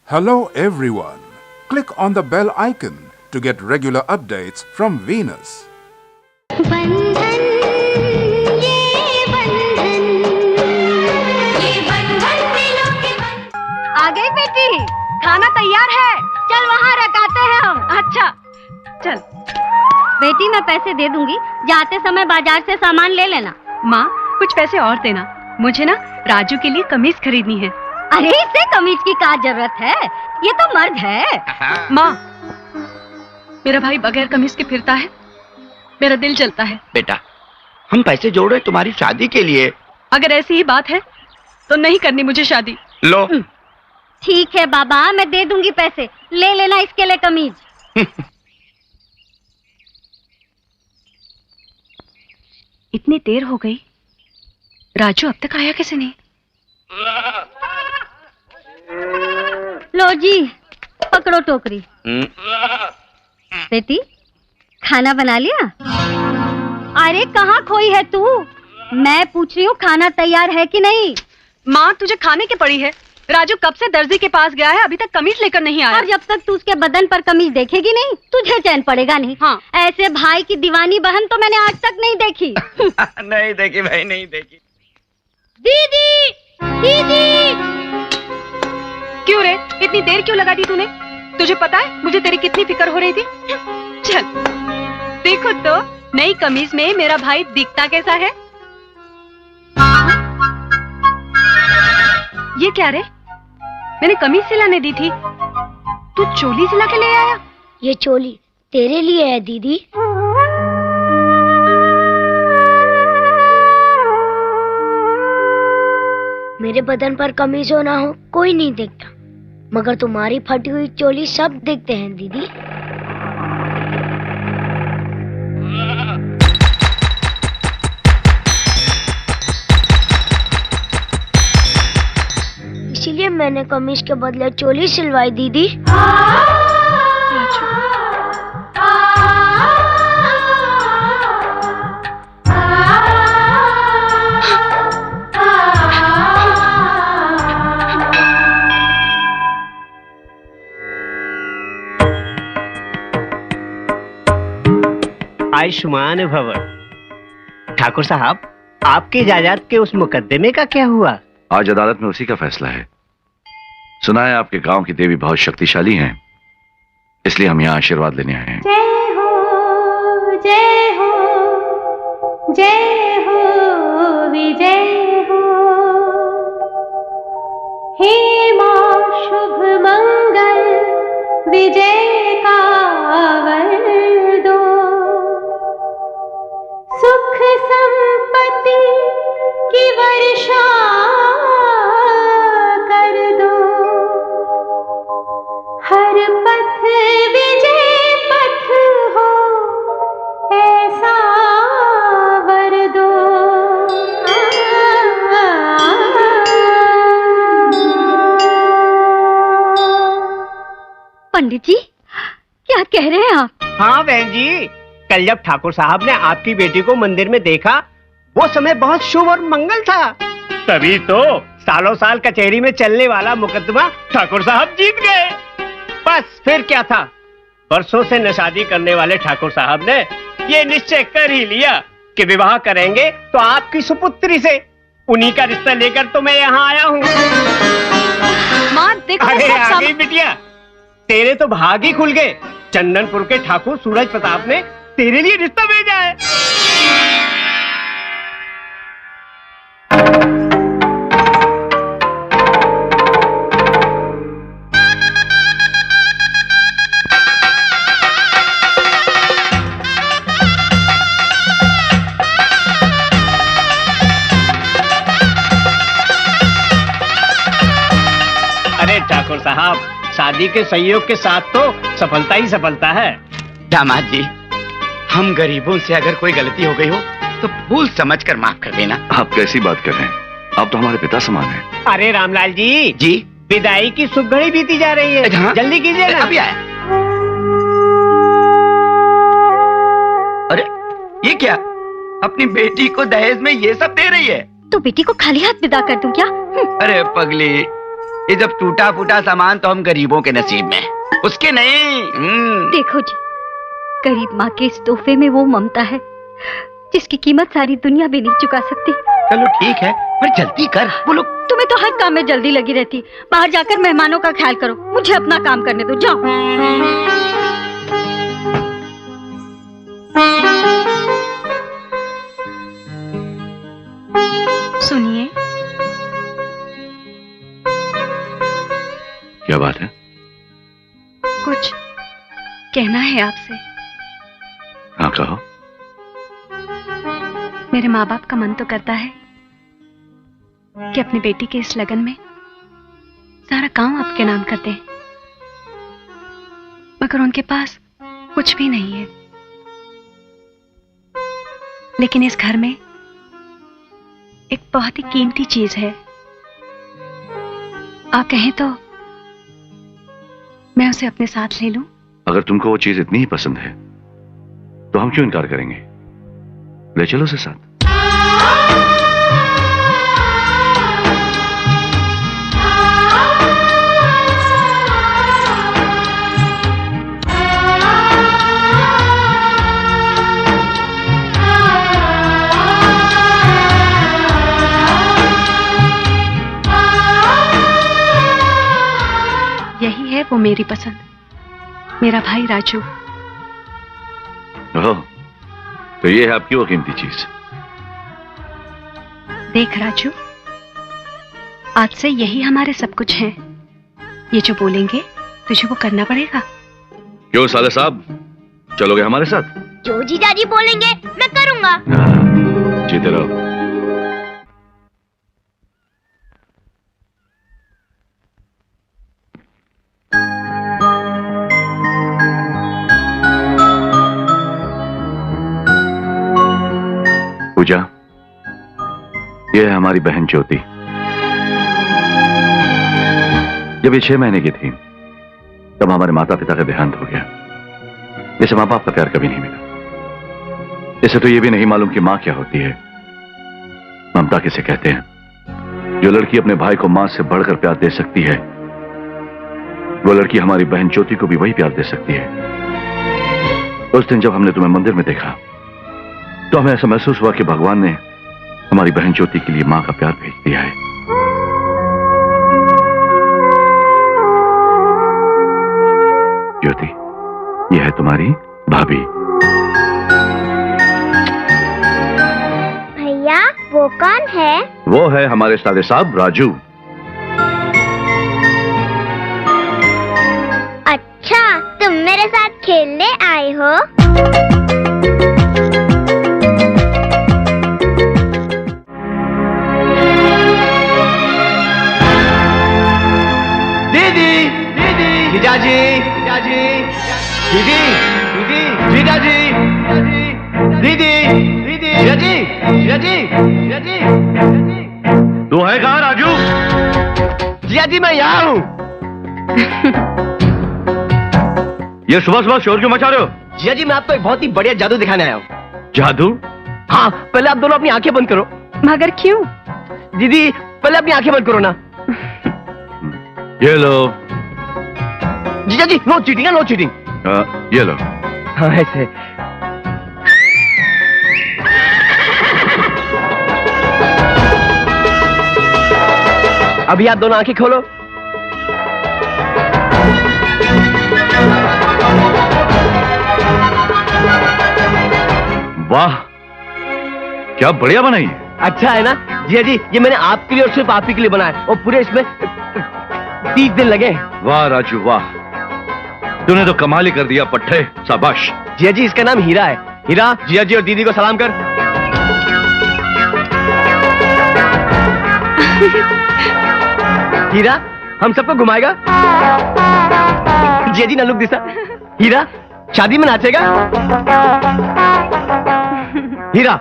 Hello everyone. Click on the bell icon to get regular updates from Venus. बंधन ये बंधन दिलों के बंधन। आ गई बेटी, खाना तैयार है। चल वहाँ रखाते हैं हम। अच्छा चल बेटी, मैं पैसे दे दूंगी, जाते समय बाजार से सामान ले लेना। माँ, कुछ पैसे और देना, मुझे ना राजू के लिए कमीज खरीदनी है। अरे इसे कमीज की क्या जरूरत है, ये तो मर्द है। माँ, मेरा भाई बगैर कमीज के फिरता है, मेरा दिल जलता है। बेटा, हम पैसे जोड़ रहे तुम्हारी शादी के लिए। अगर ऐसी ही बात है तो नहीं करनी मुझे शादी। लो। ठीक है बाबा, मैं दे दूंगी पैसे, ले लेना इसके लिए कमीज। इतनी देर हो गई, राजू अब तक आया कैसे नहीं? लो जी, पकड़ो टोकरी। बेटी, खाना बना लिया? अरे कहाँ खोई है तू? मैं पूछ रही हूँ खाना तैयार है कि नहीं? माँ, तुझे खाने की पड़ी है। राजू कब से दर्जी के पास गया है, अभी तक कमीज लेकर नहीं आया। और जब तक तू उसके बदन पर कमीज देखेगी नहीं, तुझे चैन पड़ेगा नहीं। हाँ। ऐसे भाई की दीवानी बहन तो मैंने आज तक नहीं देखी। नहीं देखी भाई, नहीं देखी। दीदी, दीदी। क्यों रे, इतनी देर क्यों लगा दी तूने? तुझे पता है मुझे तेरी कितनी फिक्र हो रही थी। चल देखो तो, नई कमीज में मेरा भाई दिखता कैसा है। ये क्या रे, मैंने कमीज सिलाने दी थी, तू चोली सिला के ले आया। ये चोली तेरे लिए है दीदी। मेरे बदन पर कमीज हो ना हो कोई नहीं देखता, मगर तुम्हारी फटी हुई चोली सब देखते हैं दीदी। इसीलिए मैंने कमीज के बदले चोली सिलवाई दीदी। आयुष्मान भव। ठाकुर साहब, आपकी जायदाद के उस मुकदमे का क्या हुआ? आज अदालत में उसी का फैसला है। सुना है आपके गांव की देवी बहुत शक्तिशाली हैं, इसलिए हम यहाँ आशीर्वाद लेने आए हैं। जय हो, जय हो, जय हो, विजय हो। हे मां शुभ मंगल, विजय का वर दो। सुख संपत्ति की वर्षा कर दो। हर पथ विजय पथ हो, ऐसा वर दो। पंडित जी, क्या कह रहे हैं आप? हाँ बहन जी, कल जब ठाकुर साहब ने आपकी बेटी को मंदिर में देखा, वो समय बहुत शुभ और मंगल था। तभी तो सालों साल कचहरी में चलने वाला मुकदमा ठाकुर साहब जीत गए। बस फिर क्या था, बरसों से नशादी करने वाले ठाकुर साहब ने ये निश्चय कर ही लिया कि विवाह करेंगे तो आपकी सुपुत्री से। उन्हीं का रिश्ता लेकर तो मैं यहाँ आया हूँ। माँ देखो, अरे सब आ गई बिटिया, तेरे तो भाग ही खुल गए। चंदनपुर के ठाकुर सूरज प्रताप ने तेरे लिए रिश्ता भेजा है। अरे ठाकुर साहब, शादी के सहयोग के साथ तो सफलता ही सफलता है। दामाद जी, हम गरीबों से अगर कोई गलती हो गई हो तो भूल समझकर माफ कर देना। आप कैसी बात कर रहे हैं? आप तो हमारे पिता समान हैं। अरे रामलाल जी, जी विदाई की शुभ घड़ी बीती जा रही है। हाँ? जल्दी कीजिए ना। अभी आया। अरे ये क्या, अपनी बेटी को दहेज में ये सब दे रही है? तो बेटी को खाली हाथ विदा कर दूं क्या? अरे पगली, ये जब टूटा फूटा सामान तो हम गरीबों के नसीब में, उसके नहीं। देखो जी, गरीब माँ के इस तोहफे में वो ममता है जिसकी कीमत सारी दुनिया भी नहीं चुका सकती। चलो ठीक है, पर जल्दी कर। बोलो। तुम्हें तो हर काम में जल्दी लगी रहती। बाहर जाकर मेहमानों का ख्याल करो, मुझे अपना काम करने दो। जाओ। सुनिए। क्या बात है? कुछ कहना है आपसे। हाँ कहो। मेरे माँ बाप का मन तो करता है कि अपनी बेटी के इस लगन में सारा काम आपके नाम कर दें, मगर उनके पास कुछ भी नहीं है। लेकिन इस घर में एक बहुत ही कीमती चीज है। आप कहें तो मैं उसे अपने साथ ले लूं? अगर तुमको वो चीज इतनी ही पसंद है तो हम क्यों इनकार करेंगे? ले चलो उसे साथ। यही है वो मेरी पसंद, मेरा भाई राजू। ओह, तो ये है आपकी वो कीमती चीज। देख राजू, आज से यही हमारे सब कुछ है। ये जो बोलेंगे तुझे वो करना पड़ेगा। क्यों साले साहब, चलोगे हमारे साथ? जो जीजाजी बोलेंगे मैं करूंगा। हाँ, जीते रहो। पूजा, ये है हमारी बहन ज्योति। जब ये 6 महीने की थी तब हमारे माता पिता का देहांत हो गया। जैसे माँ बाप का प्यार कभी नहीं मिला। इसे तो ये भी नहीं मालूम कि माँ क्या होती है, ममता किसे कहते हैं। जो लड़की अपने भाई को माँ से बढ़कर प्यार दे सकती है, वो लड़की हमारी बहन ज्योति को भी वही प्यार दे सकती है। उस दिन जब हमने तुम्हें मंदिर में देखा तो हमें ऐसा महसूस हुआ कि भगवान ने हमारी बहन ज्योति के लिए मां का प्यार भेज दिया है। ज्योति, यह है तुम्हारी भाभी। भैया वो कौन है? वो है हमारे साले साहब राजू। अच्छा, तुम मेरे साथ खेलने आए हो? जीजाजी, जीजाजी, दीदी, दीदी, जीजाजी, दीदी, दीदी, जीजाजी, जीजाजी, जीजाजी, तू है कहाँ राजू? जीजाजी मैं यहाँ हूँ। ये सुबह सुबह शोर क्यों मचा रहे हो? जीजाजी मैं आपको एक बहुत ही बढ़िया जादू दिखाने आया हूँ। जादू? हाँ, पहले आप दोनों अपनी आंखें बंद करो। मगर क्यों? दीदी पहले अपनी आंखें बंद करो ना। ये लो। जीजाजी नो चीटिंग, नो चीटिंग। ये लो। हाँ ऐसे। अभी आप दोनों आंखें खोलो। वाह, क्या बढ़िया बनाई है। अच्छा है ना जीजाजी, ये मैंने आपके लिए और सिर्फ आप ही के लिए बनाया, और पूरे इसमें 30 दिन लगे। वाह राजू वाह, तूने तो कमाल ही कर दिया पट्टे, शाबाश। जीजाजी इसका नाम हीरा है। हीरा, जीजाजी और दीदी को सलाम कर। हीरा हम सबको घुमाएगा। जीजाजी नल्लुक दिशा। हीरा शादी में नाचेगा। हीरा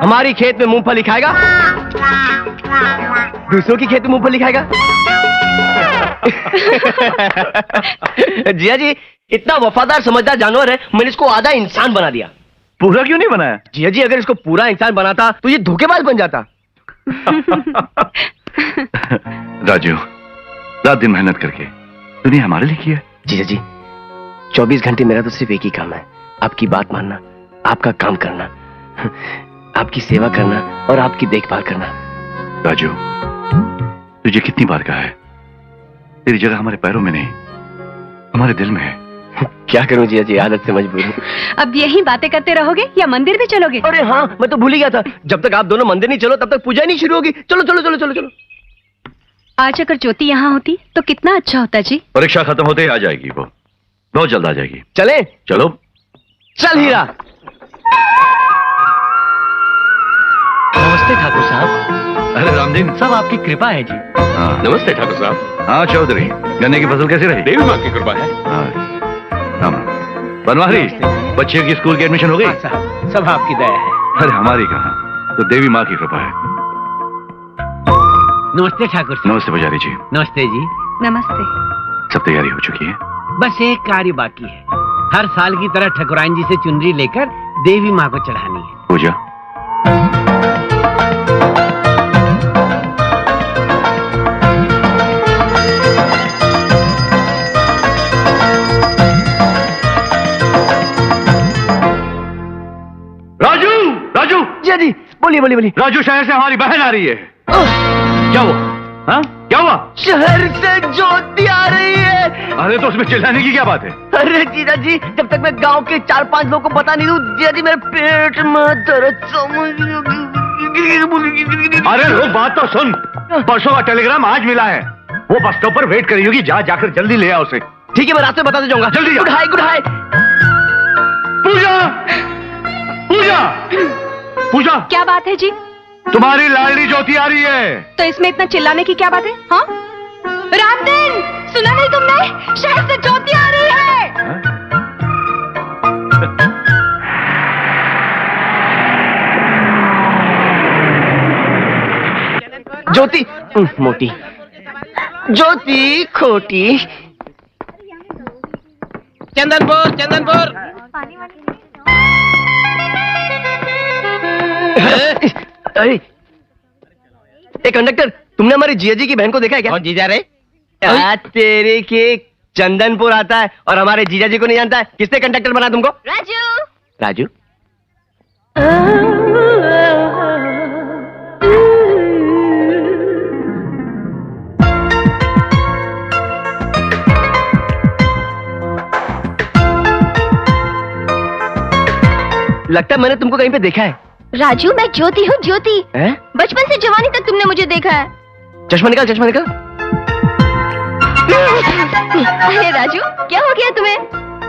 हमारी खेत में मूंगफली खाएगा, दूसरों की खेत में मूंगफली खाएगा। जिया जी इतना वफादार समझदार जानवर है, मैंने इसको आधा इंसान बना दिया। पूरा क्यों नहीं बनाया? जिया जी अगर इसको पूरा इंसान बनाता तो ये धोखेबाज बन जाता। राजू, रात दिन मेहनत करके तूने हमारे लिए किया। जीजा जी 24 घंटे मेरा तो सिर्फ एक ही काम है, आपकी बात मानना, आपका काम करना, आपकी सेवा करना और आपकी देखभाल करना। राजू, तुझे कितनी बार कहा है, तेरी जगह हमारे पैरों में नहीं हमारे दिल में है। क्या करूं जीजा जी, आदत से मजबूर हूं। अब यही बातें करते रहोगे या मंदिर भी चलोगे? अरे हाँ, मैं तो भूल ही गया था, जब तक आप दोनों मंदिर नहीं चलो तब तक पूजा नहीं शुरू होगी। चलो चलो चलो चलो चलो। आज अगर ज्योति यहाँ होती तो कितना अच्छा होता जी। परीक्षा खत्म होते ही आ जाएगी, वो बहुत जल्द आ जाएगी। चले? चलो। चल हीरा। नमस्ते ठाकुर साहब। अरे रामदीन, सब आपकी कृपा है जी। हाँ। नमस्ते ठाकुर साहब। हाँ चौधरी, गन्ने की फसल कैसी रही? देवी माँ की कृपा है। हाँ। बनवारी, बच्चे की स्कूल की एडमिशन हो गई? हाँ साहब, सब आपकी दया है। अरे हमारी कहाँ, तो देवी माँ की कृपा है। नमस्ते ठाकुर साहब। नमस्ते पुजारी जी। नमस्ते जी। नमस्ते। सब तैयारी हो चुकी है? बस एक कार्य बाकी है, हर साल की तरह ठकुराइन जी से चुनरी लेकर देवी माँ को चढ़ानी है। पूजा? राजू, राजू जी जी, बोलिए बोलिए बोलिए। राजू, शहर से हमारी बहन आ रही है। क्या हुआ? हाँ, क्या हुआ? शहर से ज्योति आ रही है। अरे तो उसमें चिल्लाने की क्या बात है? अरे जीजा जी, जब तक मैं गांव के 4-5 लोगों को बता नहीं दूं, जीजा जी मेरे पेट में दर्द समझ। अरे रुक, बात तो सुन। परसों का टेलीग्राम आज मिला है, वो बस स्टॉप पर वेट कर रही होगी, जाकर जल्दी ले आओ उसे। ठीक है, मैं रास्ते बताते जाऊंगा। जल्दी गुड हाय, गुड हाय। पूजा, पूजा, पूजा, क्या बात है जी? तुम्हारी लाडली ज्योति आ रही है। तो इसमें इतना चिल्लाने की क्या बात है? हाँ, रामदीन, सुना नहीं तुमने? शहर से ज्योति आ रही है। ज्योति मोटी, ज्योति खोटी। चंदनपुर, चंदनपुर। अरे कंडक्टर, तुमने हमारी जीजा जी की बहन को देखा है क्या? कौन जीजा रे? तेरे के चंदनपुर आता है और हमारे जीजा जी को नहीं जानता है। किसने कंडक्टर बना तुमको? राजू। राजू? लगता है मैंने तुमको कहीं पे देखा है। राजू, मैं ज्योति हूँ, ज्योति। बचपन से जवानी तक तुमने मुझे देखा है। चश्मा निकाल, चश्मा निकाल। अरे राजू, क्या हो गया तुम्हें?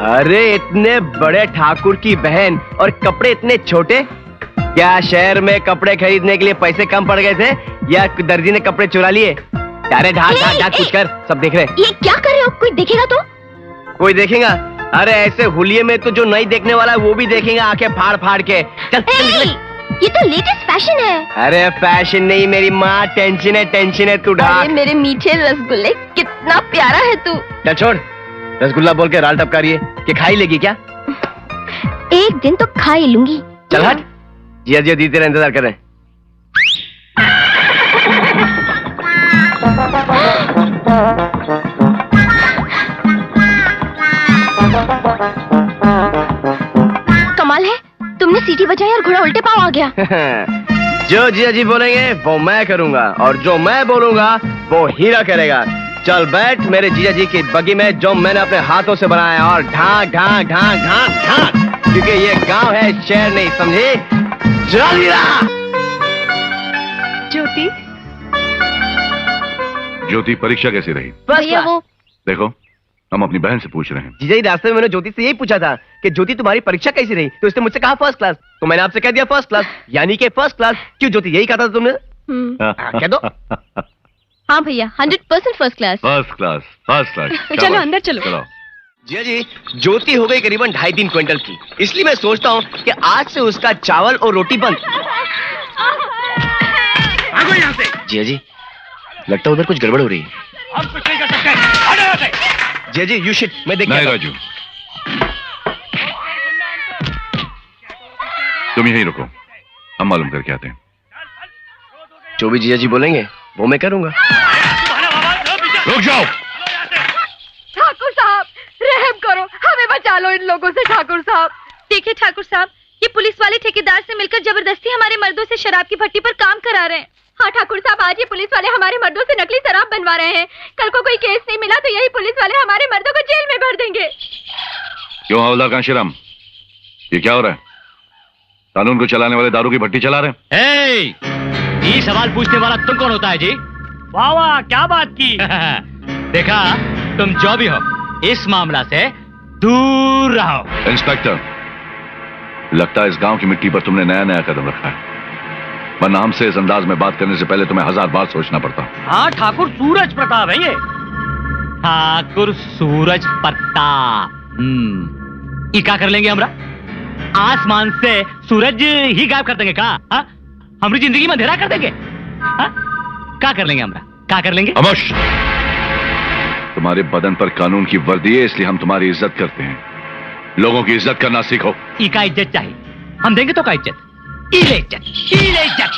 अरे इतने बड़े ठाकुर की बहन और कपड़े इतने छोटे। क्या शहर में कपड़े खरीदने के लिए पैसे कम पड़ गए थे या दर्जी ने कपड़े चुरा लिए? अरे ढाक ढाक ढाक कुछ कर, सब देख रहे। ये क्या कर रहे हो? कोई देखेगा तो? कोई देखेगा? अरे ऐसे हुलिये में तो जो नहीं देखने वाला है वो भी देखेगा आंखें फाड़ फाड़ के। चल, चल। ये तो लेटेस्ट फैशन है। अरे फैशन नहीं मेरी माँ, टेंशन है, टेंशन है। तू ढाक। अरे मेरे मीठे रसगुल्ले, कितना प्यारा है तू। चल छोड़, रसगुल्ला बोल के राल टपका रही है कि खाई लेगी क्या? एक दिन तो खा ही लूंगी। चल हट, जिया जिया दी तेरा इंतजार कर रहे हैं। कमाल है, तुमने सीटी बजाई और घोड़ा उल्टे पांव आ गया। जो जिया जी बोलेंगे वो मैं करूंगा और जो मैं बोलूंगा वो हीरा करेगा। चल बैठ मेरे जिया जी की बगी में, जो मैंने अपने हाथों से बनाया है, और ढांक ढांक ढांक ढांक ढांक, क्योंकि ये गांव है, शहर नहीं, समझे? चल हीरा। ज्योति, ज्योति, परीक्षा कैसी रही? भैया वो देखो, हम अपनी बहन से पूछ रहे हैं। जीजा जी, रास्ते में मैंने ज्योति से यही पूछा था कि ज्योति तुम्हारी परीक्षा कैसी रही, तो उसने मुझसे कहा फर्स्ट क्लास, तो मैंने आपसे कह दिया फर्स्ट क्लास, यानी कि फर्स्ट क्लास। क्यों ज्योति, यही कहा था तुमने? कह दो। हाँ भैया, 100% first class. First class, first class. चलो अंदर चलो। जिया जी, ज्योति हो गई करीबन 2.5-3 क्विंटल की, इसलिए मैं सोचता हूँ कि आज से उसका चावल और रोटी बंद। भागो यहाँ से। जिया जी, लगता है उधर कुछ गड़बड़ हो रही है। हम कुछ नहीं कर सकते, हटो यहाँ से। जिया जी, यू शिट, मैं देख नहीं राजू, तुम यहीं रुको, हम मालूम करके आते हैं। जो भी जिया जी बोलेंगे वो मैं करूंगा। रुक जाओ। ठाकुर साहब, रहम करो, हमें बचा लो इन लोगों से ठाकुर साहब। देखिए ठाकुर साहब, ये पुलिस वाले ठेकेदार से मिलकर जबरदस्ती हमारे मर्दों से शराब की भट्टी पर काम करा रहे हैं। हाँ ठाकुर साहब, आज ये पुलिस वाले हमारे मर्दों से नकली शराब बनवा रहे हैं। कल को कोई केस नहीं मिला तो यही पुलिस वाले हमारे मर्दों को जेल में भर देंगे। क्यों हवलदार कांशीराम, ये क्या हो रहा है? कानून को चलाने वाले दारू की भट्टी चला रहे हैं? ये सवाल पूछने वाला तुम कौन होता है जी? वाह वाह, क्या बात की। देखा, तुम जो भी हो इस मामला से दूर रहो। इंस्पेक्टर, लगता है इस गांव की मिट्टी पर तुमने नया नया कदम रखा है, वरना हमसे इस अंदाज में बात करने से पहले तुम्हें 1000 बार सोचना पड़ता। हाँ, ठाकुर सूरज प्रताप है ये। ठाकुर सूरज प्रताप। ये क्या कर लेंगे हमरा? आसमान से सूरज ही गायब कर देंगे का? हमारी जिंदगी में अंधेरा कर देंगे? क्या कर लेंगे हमरा? क्या कर लेंगे? अमश, तुम्हारे बदन पर कानून की वर्दी है, इसलिए हम तुम्हारी इज्जत करते हैं। लोगों की इज्जत करना सीखो। ई का इज्जत चाहिए, हम देंगे तो का इज्जत। इले इज्जत, इले इज्जत।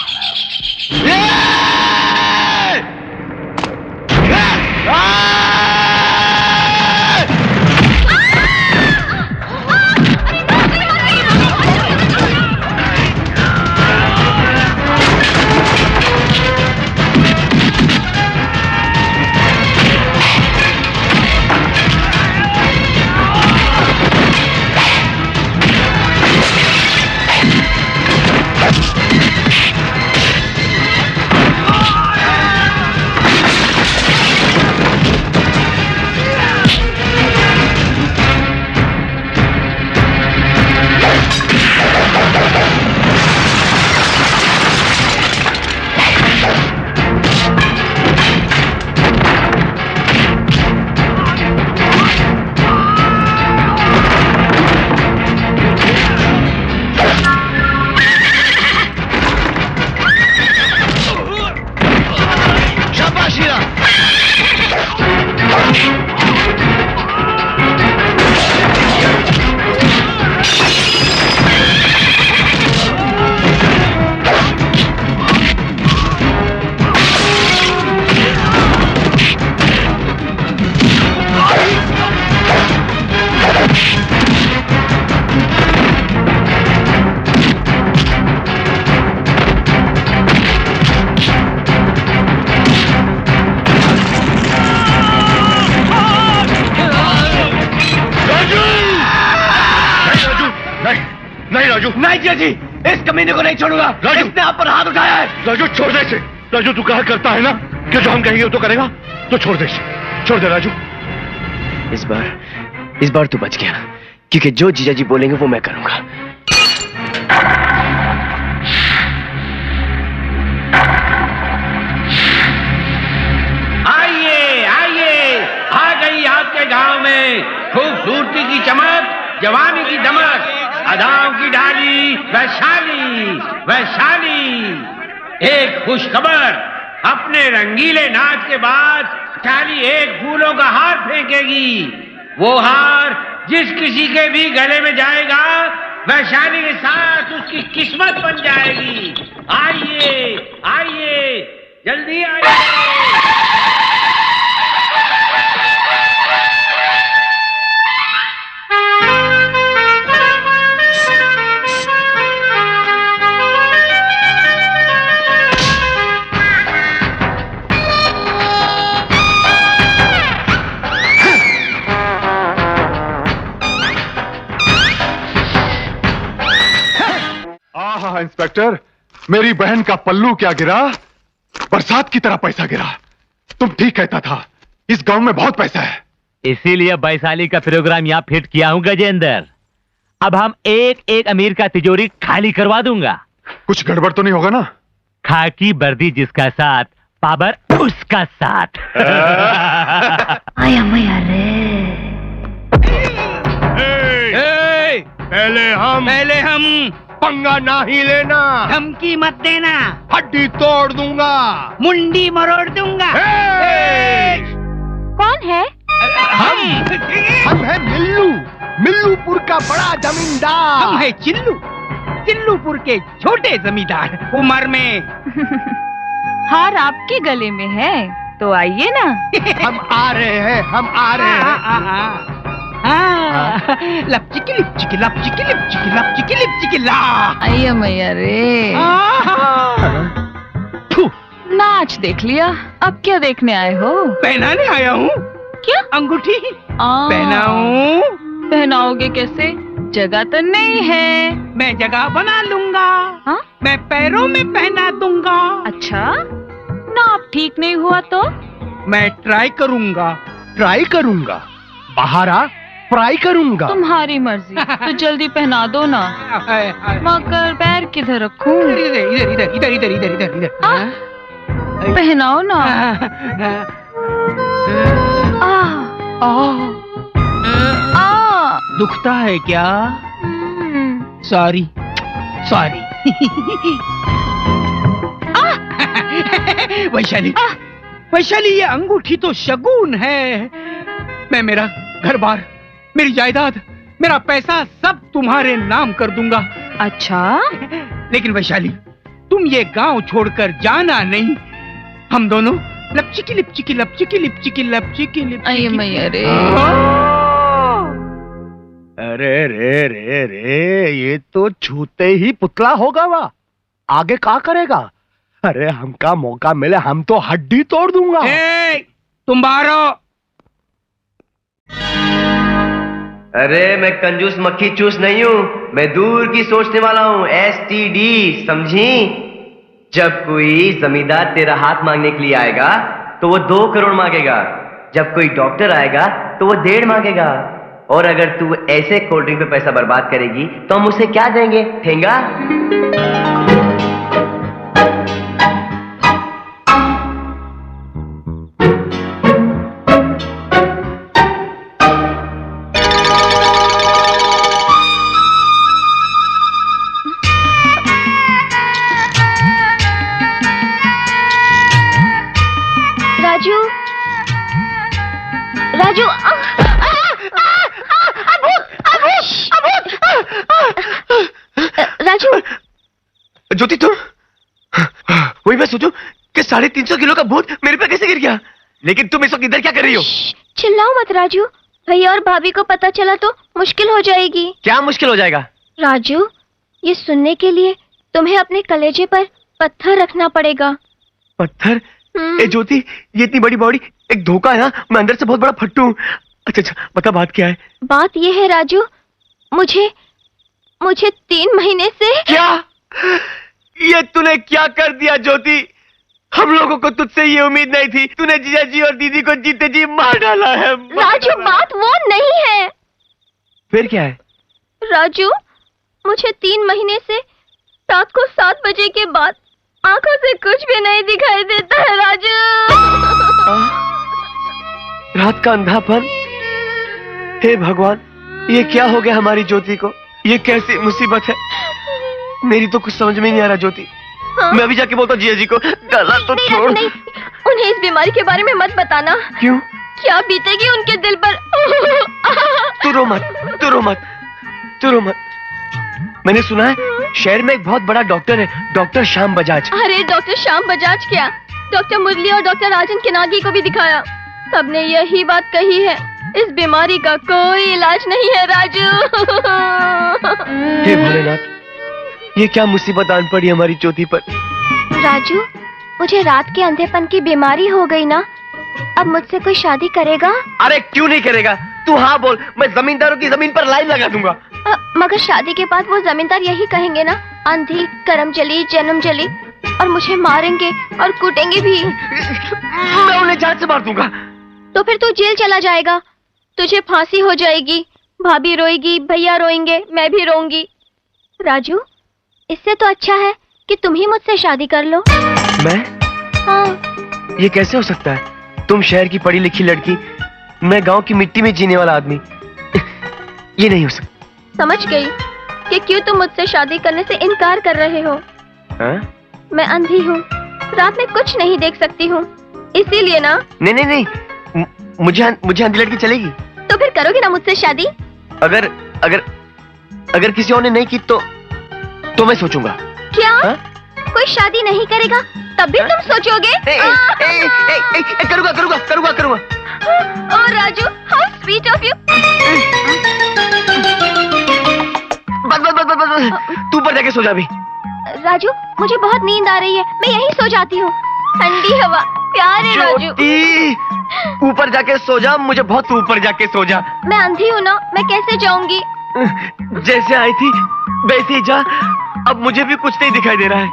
जी, इस कमीने को नहीं छोड़ूंगा। राजू, इसने आप पर हाथ उठाया है। राजू, छोड़ दे इसे। राजू, तू कहा करता है ना कि जो हम कहेंगे वो तो करेगा, तो छोड़ दे इसे। छोड़ दे राजू। इस बार तू बच गया, क्योंकि जो जीजा जी बोलेंगे वो मैं करूंगा। आइए आइए, आ गई आपके गांव में खूबसूरती की चमक, जवानी की दमक, अदाओं की डाली, वैशाली वैशाली। एक खुशखबर, अपने रंगीले नाच के बाद वैशाली एक फूलों का हार फेंकेगी। वो हार जिस किसी के भी गले में जाएगा, वैशाली के साथ उसकी किस्मत बन जाएगी। आइए आइए, जल्दी आइए। इंस्पेक्टर, मेरी बहन का पल्लू क्या गिरा, बरसात की तरह पैसा गिरा। तुम ठीक कहता था, इस गांव में बहुत पैसा है। इसीलिए वैशाली का प्रोग्राम यहाँ फिट किया हूँ गजेंद्र। अब हम एक एक अमीर का तिजोरी खाली करवा दूंगा। कुछ गड़बड़ तो नहीं होगा ना? खाकी वर्दी जिसका साथ, पावर उसका साथ। आया मैया रे। पहले हम पंगा ना ही लेना, धमकी मत देना, हड्डी तोड़ दूंगा, मुंडी मरोड़ दूंगा। कौन है? हम है मिल्लू, मिल्लूपुर का बड़ा जमींदार। हम है चिल्लू, चिल्लूपुर के छोटे जमींदार। उम्र में हार आपके गले में है, तो आइए ना। हम आ रहे हैं, हम आ रहे हैं। लपचिकी लिपचिकी लपचिकी लिपचिकी लपचिकी लिपचिकी ला। आइए मैया रे। नाच देख लिया, अब क्या देखने आए हो? पहनाने आया हूँ। क्या? अंगूठी पहनाऊं? पहनाओगे कैसे? जगह तो नहीं है। मैं जगह बना लूंगा। हाँ? मैं पैरों में पहना दूंगा। अच्छा, नाप ठीक नहीं हुआ तो? मैं ट्राई करूंगा। ट्राई करूंगा? बाहर आ, फ्राई करूंगा। तुम्हारी मर्जी, तो जल्दी पहना दो ना। मगर पैर किधर रखूं? इधर इधर इधर इधर इधर इधर इधर इधर। पहनाओ ना। दुखता है क्या? Sorry sorry. वैशाली, वैशाली, ये अंगूठी तो शगुन है। मैं मेरा घर बार, मेरी जायदाद, मेरा पैसा सब तुम्हारे नाम कर दूंगा। अच्छा? लेकिन वैशाली, तुम ये गांव छोड़कर जाना नहीं। हम दोनों लपचिकी लिपचिकी लपचिकी लिपचिकी लपचिकी लिपचिकी। मैया रे। अरे रे रे रे, ये तो छूते ही पुतला होगा। वह आगे क्या करेगा? अरे हमका मौका मिले हम तो हड्डी तोड़ दूंगा। तुम बाहर हो। अरे मैं कंजूस मक्खी चूस नहीं हूँ, मैं दूर की सोचने वाला हूँ। STD, समझी? जब कोई जमींदार तेरा हाथ मांगने के लिए आएगा तो वो 2 करोड़ मांगेगा। जब कोई डॉक्टर आएगा तो वो 1.5 मांगेगा। और अगर तू ऐसे कोल्ड ड्रिंक पे पैसा बर्बाद करेगी तो हम उसे क्या देंगे? ठेंगा? राजू, राजू, राजू। ज्योति, तुम? वही मैं सोचूं कि 350 किलो का भूत मेरे पे कैसे गिर गया। लेकिन तुम इस वक्त इधर क्या कर रही हो? चिल्लाओ मत राजू, भैया और भाभी को पता चला तो मुश्किल हो जाएगी। क्या मुश्किल हो जाएगा? राजू, ये सुनने के लिए तुम्हें अपने कलेजे पर पत्थर रखना पड़ेगा। पत्थर? ए ज्योति, ये इतनी बड़ी बॉडी एक धोखा है ना। मैं अंदर से बहुत बड़ा फट्टू हूँ। अच्छा, बता बात क्या है? बात ये है राजू, मुझे 3 महीने से। क्या? ये तूने क्या कर दिया ज्योति? हम लोगों को तुझसे ये उम्मीद नहीं थी। तूने जीजा जी और दीदी को जीते जी मार डाला है। राजू, बात वो नहीं है। फिर क्या है? राजू, मुझे 3 महीने से रात को 7 बजे के बाद आंखों से कुछ भी नहीं दिखाई देता है राजू। रात का अंधापन? हे भगवान, ये क्या हो गया हमारी ज्योति को? ये कैसी मुसीबत है? मेरी तो कुछ समझ में नहीं आ रहा ज्योति। हाँ? मैं अभी जाके बोलता हूँ जीजा जी को। गला तो नहीं, छोड़। नहीं, उन्हें इस बीमारी के बारे में मत बताना। क्यों? क्या बीतेगी उनके दिल पर? तू रो मत, तू रो मत, तू रो मत। मैंने सुना है शहर में एक बहुत बड़ा डॉक्टर है, डॉक्टर श्याम बजाज। अरे डॉक्टर श्याम बजाज क्या, डॉक्टर मुरली और डॉक्टर राजन किनागी को भी दिखाया। सबने यही बात कही है, इस बीमारी का कोई इलाज नहीं है राजू। हे भोलेनाथ, ये क्या मुसीबत आन पड़ी हमारी ज्योति पर। राजू, मुझे रात के अंधेपन की बीमारी हो गई ना। अब मुझसे कोई शादी करेगा? अरे क्यों नहीं करेगा? तू हाँ बोल, मैं जमींदारों की जमीन पर लाइन लगा दूंगा। मगर शादी के बाद वो जमींदार यही कहेंगे ना, अंधी, करम जली, जन्म जली, और मुझे मारेंगे और कूटेंगे भी। मैं उन्हें जान से मार दूंगा। तो फिर तू जेल चला जाएगा, तुझे फांसी हो जाएगी, भाभी रोएगी, भैया रोएंगे, मैं भी रोऊंगी। राजू, इससे तो अच्छा है कि तुम ही मुझसे शादी कर लो। मैं? हाँ। ये कैसे हो सकता है? तुम शहर की पढ़ी लिखी लड़की, मैं गांव की मिट्टी में जीने वाला आदमी। ये नहीं हो सकता। समझ गई कि क्यों तुम मुझसे शादी करने से इनकार कर रहे हो। हाँ? मैं अंधी हूँ, रात में कुछ नहीं देख सकती हूँ, इसीलिए ना। नहीं नहीं नहीं, मुझे अंधी लड़की चलेगी। तो फिर करोगे ना मुझसे शादी? अगर अगर अगर किसी और ने नहीं की तो मैं सोचूंगा। क्या? हा? कोई शादी नहीं करेगा तब भी तुम सोचोगे? करूंगा करूंगा करूंगा करूंगा। ओ Raju, how sweet of you. बस बस बस बस बस, तू ऊपर जाके सो जा अभी। राजू, मुझे बहुत नींद आ रही है, मैं यहीं सो जाती हूँ। ठंडी हवा, प्यार है राजू। ऊपर जाके सो जा, मुझे बहुत ऊपर जाके सो जा। मैं अंधी हूँ ना, मैं कैसे जाऊंगी? जैसे आई थी वैसे ही जा, अब मुझे भी कुछ नहीं दिखाई दे रहा है।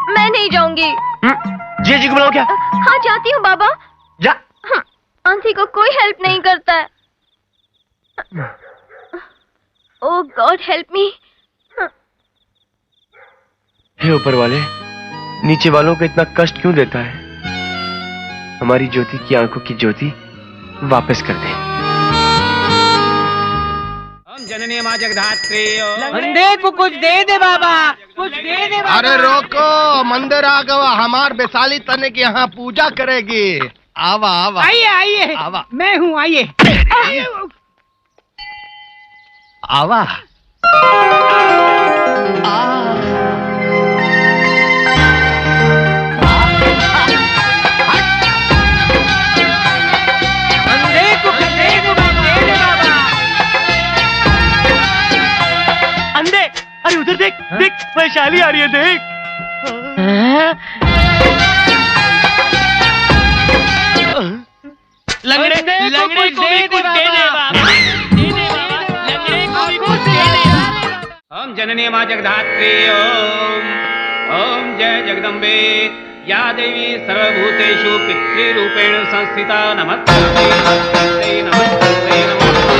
मैं नहीं जाऊंगी। जी को बुलाओ क्या? हाँ जाती हूँ बाबा। जा। अंधी को कोई हेल्प नहीं करता है। ओह गॉड हेल्प मी। हे ऊपर वाले, नीचे वालों को इतना कष्ट क्यों देता है? हमारी ज्योति की आंखों की ज्योति वापस कर दे। जननी मां जगधात्री। अंधे को कुछ दे दे बाबा, कुछ दे दे बाबा। अरे रोको, मंदिर आ गवा, हमार वैशाली तने की यहाँ पूजा करेगी। आवा आवा, आइए आइए, आवा, मैं हूँ, आइए। आवा। अंधे को कुछ दे दे बाबा। अंधे, अरे उधर देख, देख वैशाली आ रही है, देख। लंगड़े लंगड़े को भी कुछ दे दे बाबा, दे दे बाबा, लंगड़े को भी कुछ दे दे। ओम जननी मां जगधात्री। ओम ओम जय जगदम्बे। या देवी सर्वभूतेषु पितृरूपेण संस्थिता। नमस्ते नमस्ते नमस्ते नमस्ते।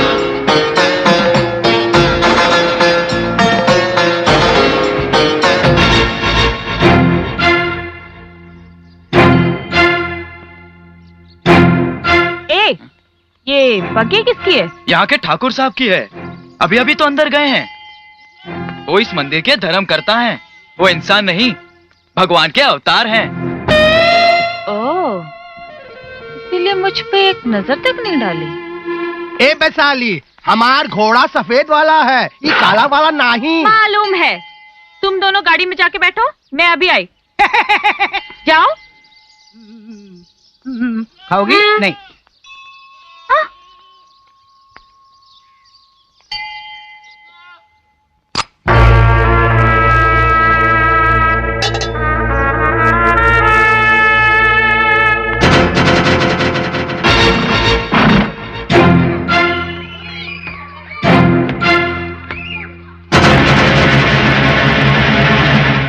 ये बग्गी किसकी है? यहाँ के ठाकुर साहब की है। अभी अभी तो अंदर गए हैं। वो इस मंदिर के धर्म करता है। वो इंसान नहीं, भगवान के अवतार हैं। ओह, इसीलिए मुझ पे एक नजर तक नहीं डाली। ए वैशाली, हमार घोड़ा सफेद वाला है, ये काला वाला नहीं। मालूम है। तुम दोनों गाड़ी में जाके बैठो, मैं अभी आई। जाओ। खाओगी? नहीं।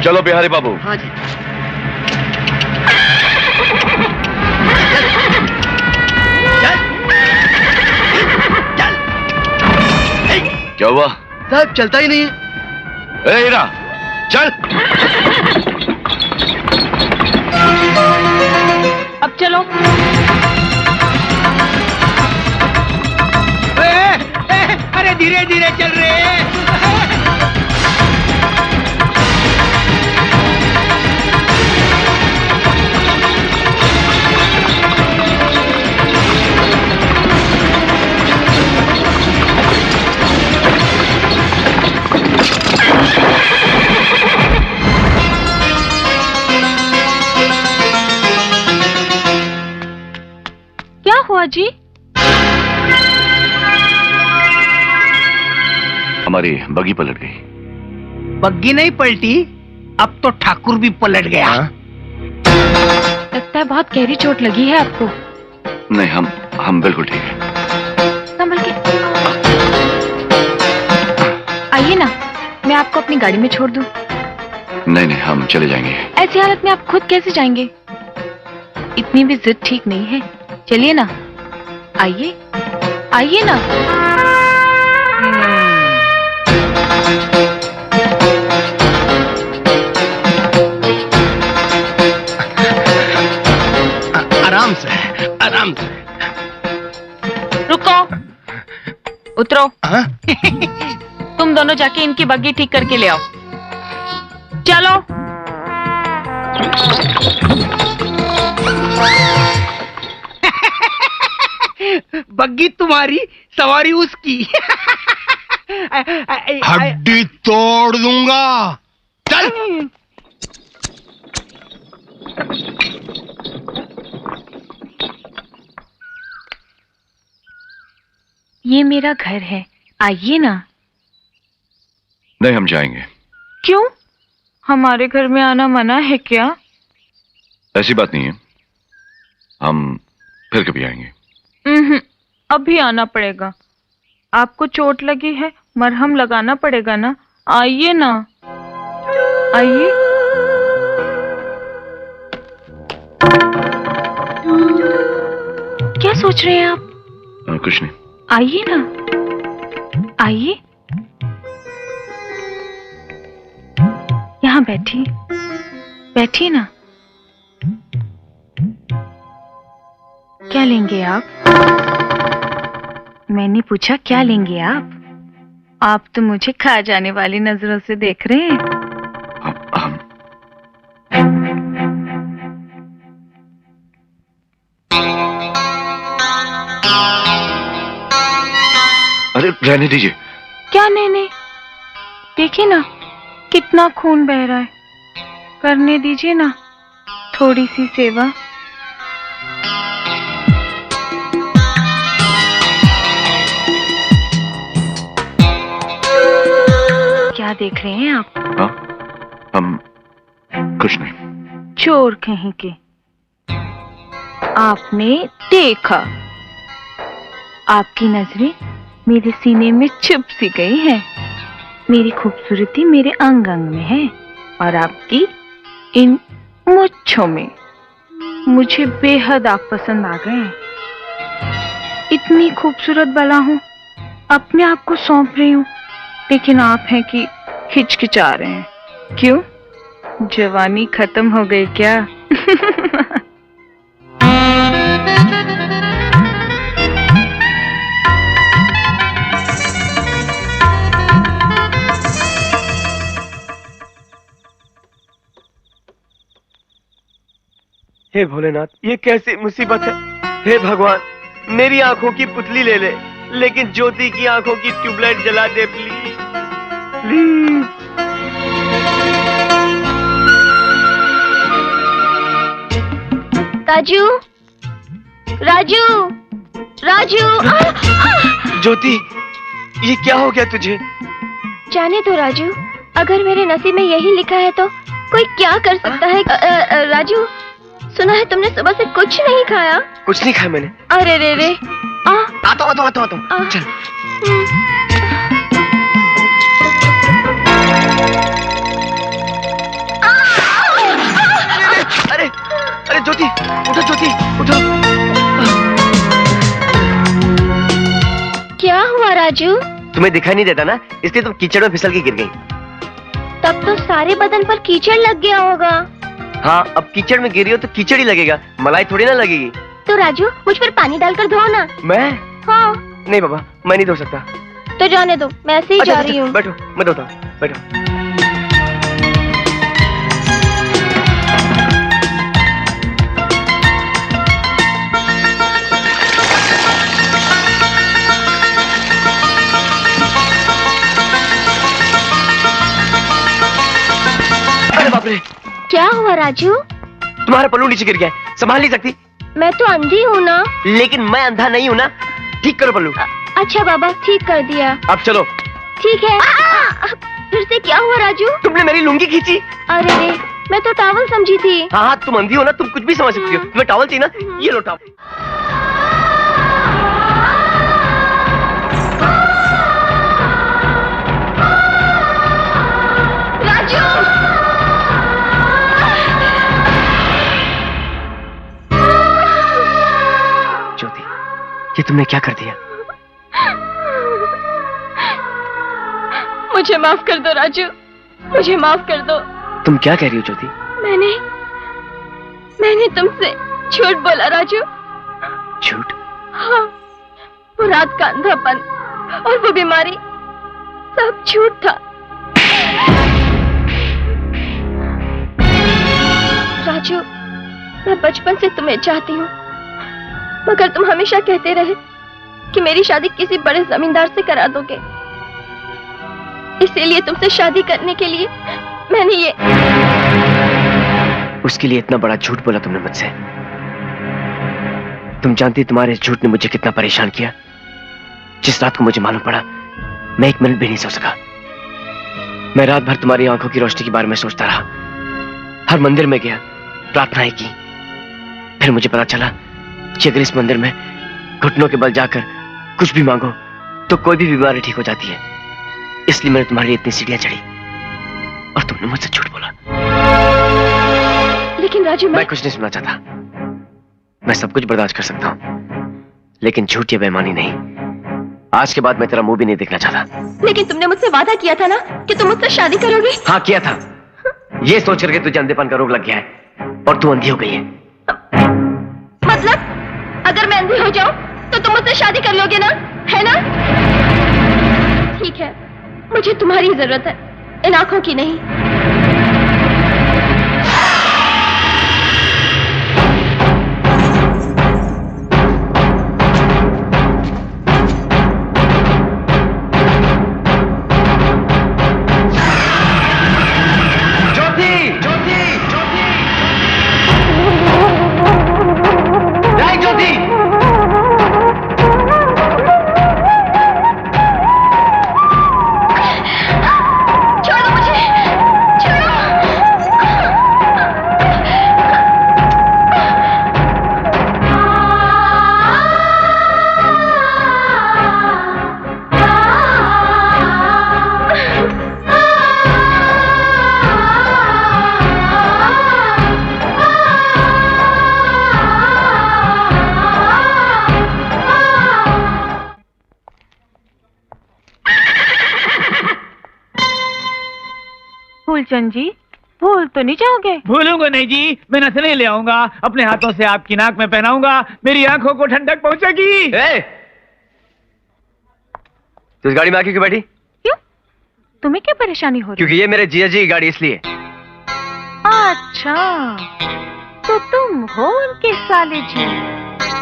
चलो बिहारी बाबू। हाँ जी। क्या हुआ? साहब चलता ही नहीं है। ए हीरा, चल। अब चलो। अरे धीरे धीरे चल रहे हैं। क्या हुआ जी? हमारी बग्गी पलट गई। बग्गी नहीं पलटी, अब तो ठाकुर भी पलट गया। लगता है बहुत गहरी चोट लगी है आपको। नहीं, हम बिल्कुल ठीक है। संभल के आइए ना, मैं आपको अपनी गाड़ी में छोड़ दूं। नहीं नहीं, हम चले जाएंगे। ऐसी हालत में आप खुद कैसे जाएंगे? इतनी भी जिद ठीक नहीं है। चलिए ना, आइए आइए ना। आराम से, आराम से। रुको, उतरो। तुम दोनों जाके इनकी बग्गी ठीक करके ले आओ। चलो। बग्गी तुम्हारी, सवारी उसकी। हड्डी तोड़ दूंगा। चल। ये मेरा घर है, आइए ना। नहीं, हम जाएंगे। क्यों? हमारे घर में आना मना है क्या? ऐसी बात नहीं है, हम फिर कभी आएंगे। अभी आना पड़ेगा। आपको चोट लगी है, मरहम लगाना पड़ेगा ना। आइए ना, आइए। क्या सोच रहे हैं आप? कुछ नहीं। आइए ना, आइए। यहाँ बैठिए, बैठिए ना। क्या लेंगे आप? मैंने पूछा क्या लेंगे आप? आप तो मुझे खा जाने वाली नजरों से देख रहे हैं। अरे रहने दीजिए। क्या नहीं, देखिए ना कितना खून बह रहा है। करने दीजिए ना थोड़ी सी सेवा। क्या देख रहे हैं आप? हाँ, हम कुछ नहीं। चोर कहीं के। आपने देखा, आपकी नजरें मेरे सीने में छुप सी गई है। मेरी खूबसूरती मेरे अंग अंग में है और आपकी इन मुच्छों में। मुझे बेहद आप पसंद आ गए हैं। इतनी खूबसूरत बला हूं, अपने आप को सौंप रही हूं, लेकिन आप हैं कि हिचकिचा रहे हैं। क्यों? जवानी खत्म हो गई क्या? हे भोलेनाथ, ये कैसी मुसीबत है। हे भगवान, मेरी आंखों की पुतली ले ले, लेकिन ज्योति की आंखों की ट्यूबलाइट जला दे प्लीज, प्लीज। राजू, राजू, राजू। ज्योति, ये क्या हो गया तुझे? जाने दो राजू, अगर मेरे नसीब में यही लिखा है तो कोई क्या कर सकता है। राजू, सुना है तुमने सुबह से कुछ नहीं खाया? कुछ नहीं खाया मैंने। अरे रे रे। आता हूँ। चल। अरे अरे ज्योति, उठो ज्योति, उठो। क्या हुआ राजू? तुम्हें दिखाई नहीं देता ना, इसलिए तुम कीचड़ में फिसल के गिर गई। तब तो सारे बदन पर कीचड़ लग गया होगा। हाँ, अब कीचड़ में गिरी हो तो कीचड़ ही लगेगा, मलाई थोड़ी ना लगेगी। तो राजू, मुझ पर पानी डालकर धो ना। मैं? हाँ। नहीं बाबा, मैं नहीं धो सकता। तो जाने दो, मैं ऐसे ही जा रही हूँ। बैठो, मैं धोता हूँ, बैठो। अरे बाप रे! क्या हुआ राजू? तुम्हारा पल्लू नीचे गिर गया, संभाल नहीं सकती? मैं तो अंधी हूँ ना। लेकिन मैं अंधा नहीं हूँ ना। ठीक करो पल्लू। अच्छा बाबा, ठीक कर दिया। अब चलो। ठीक है। फिर से क्या हुआ राजू? तुमने मेरी लुंगी खींची। अरे रे, मैं तो टॉवल समझी थी। हाँ, तुम अंधी हो ना, तुम कुछ भी समझ सकती हो। तुम्हें टॉवल चाहिए ना, ये लो टॉवल। ज्योति, ये तुमने क्या कर दिया? मुझे माफ कर दो राजू, मुझे माफ कर दो। तुम क्या कह रही हो ज्योति? मैंने तुमसे झूठ बोला राजू। झूठ? हाँ, वो रात का अंधापन और वो बीमारी सब झूठ था। राजू, मैं बचपन से तुम्हें चाहती हूँ, मगर तुम हमेशा कहते रहे कि मेरी शादी किसी बड़े जमींदार से करा दोगे। इसीलिए तुमसे शादी करने के लिए मैंने ये उसके लिए इतना बड़ा झूठ बोला तुमने मुझसे। तुम जानती तुम्हारे इस झूठ ने मुझे कितना परेशान किया। जिस रात को मुझे मालूम पड़ा, मैं 1 मिनट भी नहीं सो सका। मैं रात भर तुम्हारी आंखों की रोशनी के बारे में सोचता रहा। हर मंदिर में गया, प्रार्थनाएं की। फिर मुझे पता चला कि अगर इस मंदिर में घुटनों के बल जाकर कुछ भी मांगो तो कोई भी बीमारी ठीक हो जाती है। इसलिए मैंने तुम्हारे लिए इतनी सीढ़ियां चढ़ी और तुमने मुझसे झूठ बोला। लेकिन राजू, मैं कुछ नहीं सुनना चाहता। मैं सब कुछ बर्दाश्त कर सकता हूं, लेकिन झूठ या बेईमानी नहीं। आज के बाद मैं तेरा मुंह भी नहीं देखना चाहता। लेकिन तुमने मुझसे वादा किया था ना कि तुम मुझसे शादी करोगे। हाँ किया था। ये सोच करके तुझे अंधेपन का रोग लग गया है और तू अंधी हो गई है। मतलब अगर मैं अंधी हो जाऊं तो तुम मुझसे शादी कर लोगे ना, है ना? ठीक है, मुझे तुम्हारी जरूरत है, इन आंखों की नहीं। फूलचंद जी, भूल तो नहीं जाओगे? भूलूंगा नहीं जी, मैं नथनी ले आऊंगा, अपने हाथों से आपकी नाक में पहनाऊंगा, मेरी आंखों को ठंडक पहुंचेगी। तू इस गाड़ी में आके क्यों बैठी? क्यों? तुम्हें क्या परेशानी हो रही? क्योंकि ये मेरे जीजा जी की गाड़ी, इसलिए। अच्छा, तो तुम हो उनके साले जी,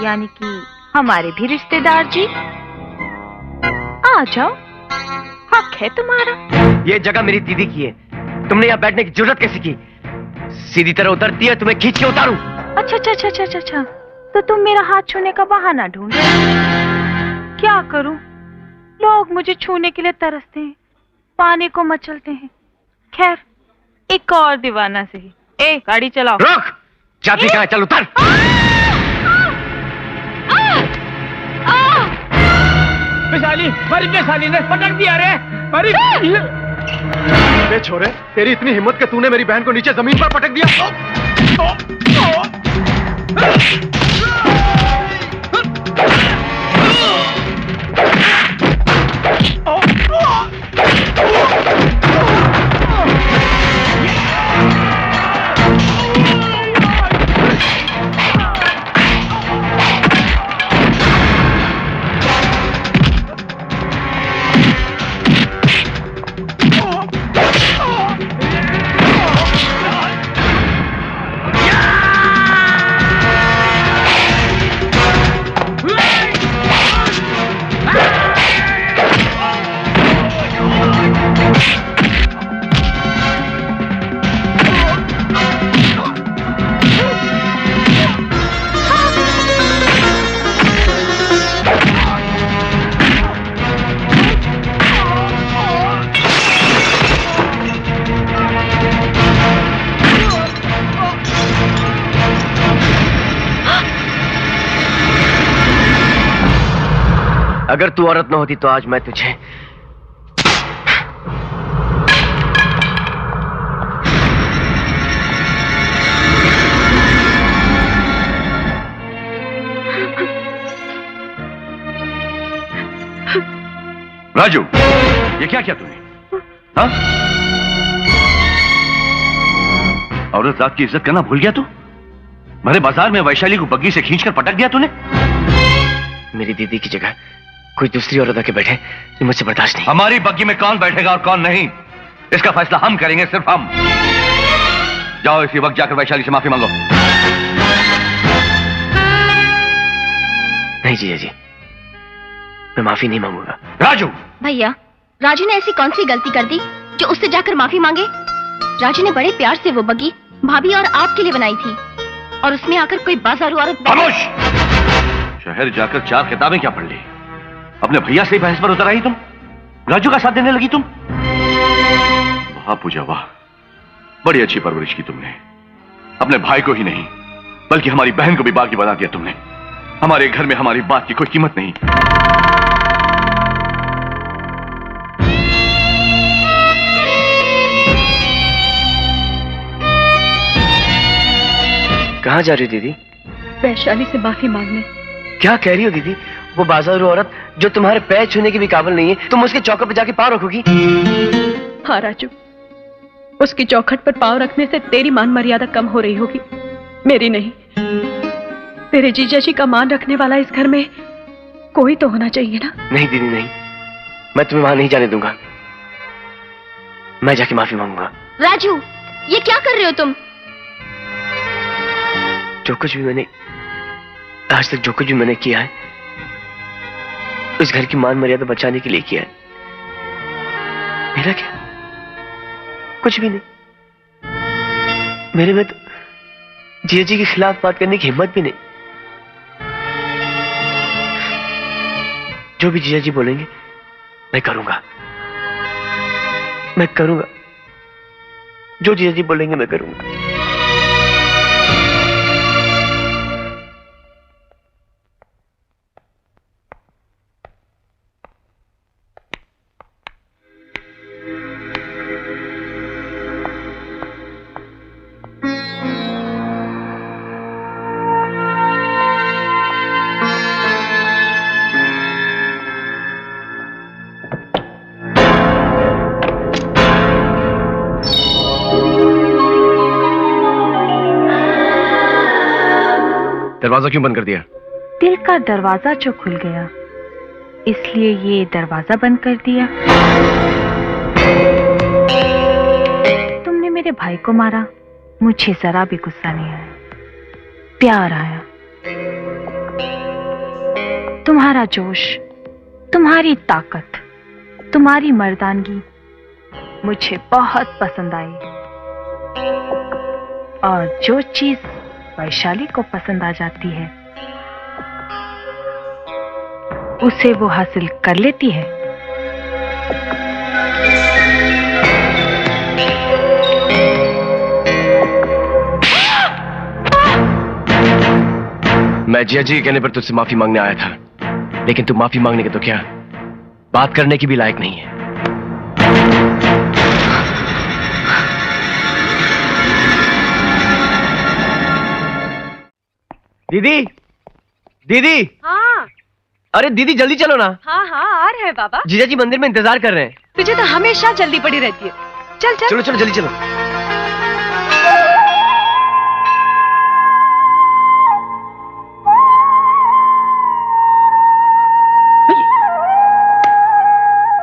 यानी कि हमारे भी रिश्तेदार जी। आ जाओ, हक है तुम्हारा। ये जगह मेरी दीदी की है, तुमने यहाँ बैठने की जरूरत कैसे की? सीधी तरह उतरती है, तुम्हें खींच के उतारूं। अच्छा अच्छा अच्छा अच्छा अच्छा, तो तुम मेरा हाथ छूने का बहाना ढूंढ रहे हो। क्या करूं, लोग मुझे छूने के लिए तरसते हैं, पानी को मचलते हैं। खैर, एक और दीवाना सही। ए, गाड़ी चलाओ। रुक, जाती कहाँ है? चल उतर। वैशाली, मरी वैशाली ने पकड़ दिया रे, मरी। बे छोरे, तेरी इतनी हिम्मत कि तूने मेरी बहन को नीचे जमीन पर पटक दिया। अगर तू औरत न होती तो आज मैं तुझे राजू, ये क्या किया तूने? हाँ? औरत जात की इज्जत करना भूल गया तू? मेरे बाजार में वैशाली को बग्गी से खींचकर पटक दिया तूने? मेरी दीदी की जगह कोई दूसरी औरत आके बैठे, ये मुझसे बर्दाश्त नहीं। हमारी बग्गी में कौन बैठेगा और कौन नहीं, इसका फैसला हम करेंगे, सिर्फ हम। जाओ इसी वक्त जाकर वैशाली से माफी मांगो। नहीं जीजा जी, मैं माफी नहीं मांगूंगा। राजू! भैया, राजू ने ऐसी कौन सी गलती कर दी जो उससे जाकर माफी मांगे? राजू ने बड़े प्यार से वो बग्गी भाभी और आपके लिए बनाई थी, और उसमें आकर कोई बाजारू औरत। खामोश! शहर जाकर 4 किताबें क्या पढ़ ली? अपने भैया से ही बहस पर उतर आई तुम? राजू का साथ देने लगी तुम? वाह पूजा वाह, बड़ी अच्छी परवरिश की तुमने। अपने भाई को ही नहीं बल्कि हमारी बहन को भी बागी बना दिया तुमने। हमारे घर में हमारी बात की कोई कीमत नहीं। कहाँ जा रही हो दीदी? वैशाली से माफी मांगने। क्या कह रही हो दीदी? वो बाजारू औरत जो तुम्हारे पैर छूने की भी काबिल नहीं है, तुम उसके चौखट पे जाके पाँव रखोगी? हाँ राजू, उसकी चौखट पर पाँव रखने से तेरी मान मर्यादा कम हो रही होगी, मेरी नहीं। तेरे जीजा जी का मान रखने वाला इस घर में कोई तो होना चाहिए ना। नहीं दीदी नहीं, मैं तुम्हें वहां नहीं जाने दूंगा। मैं जाके माफी मांगूंगा। राजू, ये क्या कर रहे हो तुम? जो कुछ भी मैंने आज तक किया है, इस घर की मान मर्यादा बचाने के लिए किया है। मेरा क्या? कुछ भी नहीं। मेरे में तो जिया जी के खिलाफ बात करने की हिम्मत भी नहीं। जो भी जिया जी बोलेंगे मैं करूंगा। जो जिया जी बोलेंगे मैं करूंगा। दरवाजा क्यों बंद कर दिया? दिल का दरवाजा जो खुल गया, इसलिए ये दरवाजा बंद कर दिया। तुमने मेरे भाई को मारा, मुझे जरा भी गुस्सा नहीं आया, प्यार आया। तुम्हारा जोश, तुम्हारी ताकत, तुम्हारी मर्दानगी मुझे बहुत पसंद आई। और जो चीज वैशाली को पसंद आ जाती है, उसे वो हासिल कर लेती है। मैं जिया जी के कहने पर तुझसे माफी मांगने आया था, लेकिन तू माफी मांगने के तो क्या, बात करने की भी लायक नहीं है। दीदी, दीदी। हाँ। अरे दीदी जल्दी चलो ना। हाँ हाँ आ रहे हैं बाबा। जीजा जी मंदिर में इंतजार कर रहे हैं। तुझे तो हमेशा जल्दी पड़ी रहती है। चल चल। चलो चलो जल्दी चलो।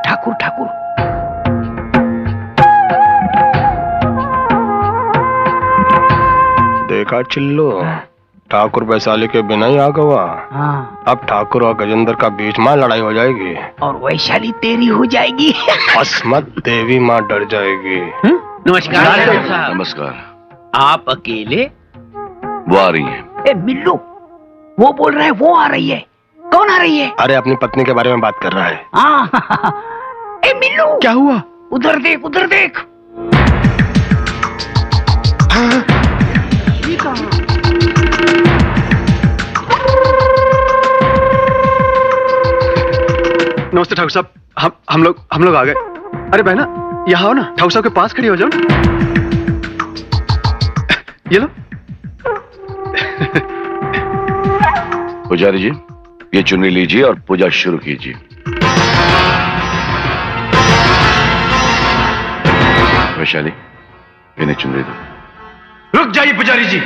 ठाकुर ठाकुर। देखा चिल्लो, ठाकुर वैशाली के बिना ही आ गवा। हाँ। अब ठाकुर और गजेंद्र का बीच में लड़ाई हो जाएगी और वैशाली तेरी हो जाएगी। अस्मत देवी माँ डर जाएगी। नमस्कार। नमस्कार। आप अकेले? वो आ रही हैं। ए मिल्लू, वो बोल रहा है वो आ रही है। कौन आ रही है? अरे अपनी पत्नी के बारे में बात कर रहा है। हाँ। ए मिल्लू, क्या हुआ? उधर देख, उधर देख। नमस्ते ठाकुर साहब, हम लोग आ गए। अरे बहना यहाँ आओ ना, ठाकुर साहब के पास खड़ी हो जाओ ना। ये लो। पुजारी जी, ये चुन्नी लीजिए और पूजा शुरू कीजिए। वैशाली, इन्हें चुनरी दो। रुक जाइए पुजारी जी।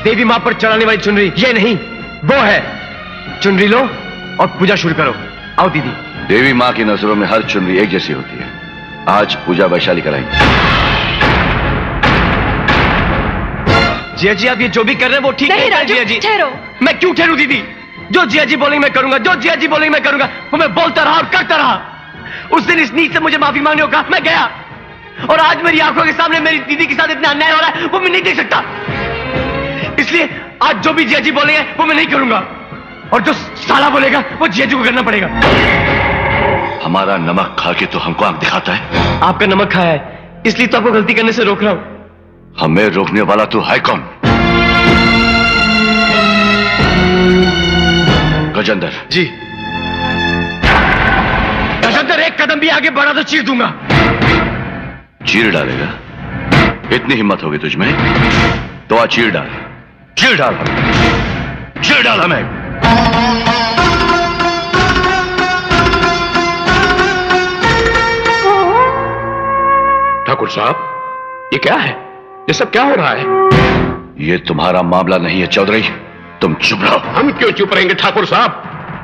देवी मां पर चढ़ाने वाली चुनरी ये नहीं, वो है। चुनरी लो और पूजा शुरू करो। आओ दीदी। देवी माँ की नजरों में हर चुनरी एक जैसी होती है। आज पूजा वैशाली कराएंगे। जिया जी आप ये जो भी कर रहे हैं वो ठीक नहीं है राजू, जिया जी। ठहरो। मैं क्यों ठहरूं दीदी? जो जिया जी बोलेंगे मैं करूंगा, जो जिया जी बोलेंगे मैं करूंगा। वो मैं बोलता रहा और करता रहा। उस दिन इस नीच से मुझे माफी मांगने को कहा, मैं गया, और आज मेरी आंखों के सामने मेरी दीदी के साथ इतना अन्याय हो रहा है वो मैं नहीं देख सकता। इसलिए आज जो भी जिया जी बोलेंगे वो मैं नहीं करूंगा, और जो साला बोलेगा वो जिया जी को करना पड़ेगा। हमारा नमक खा के तो हमको आंख दिखाता है। आपका नमक खाया है इसलिए तो आपको गलती करने से रोक रहा हूं। हमें रोकने वाला तू है कौन? गजेंद्र जी। गजेंद्र एक कदम भी आगे बढ़ा तो चीर दूंगा। चीर डालेगा? इतनी हिम्मत होगी तुझमें तो आज चीर डाल, चीर डाल हमें, चीर डाल हमें। ठाकुर साहब ये क्या है? ये सब क्या हो रहा है? ये तुम्हारा मामला नहीं है चौधरी, तुम चुप रहो। हम क्यों चुप रहेंगे ठाकुर साहब?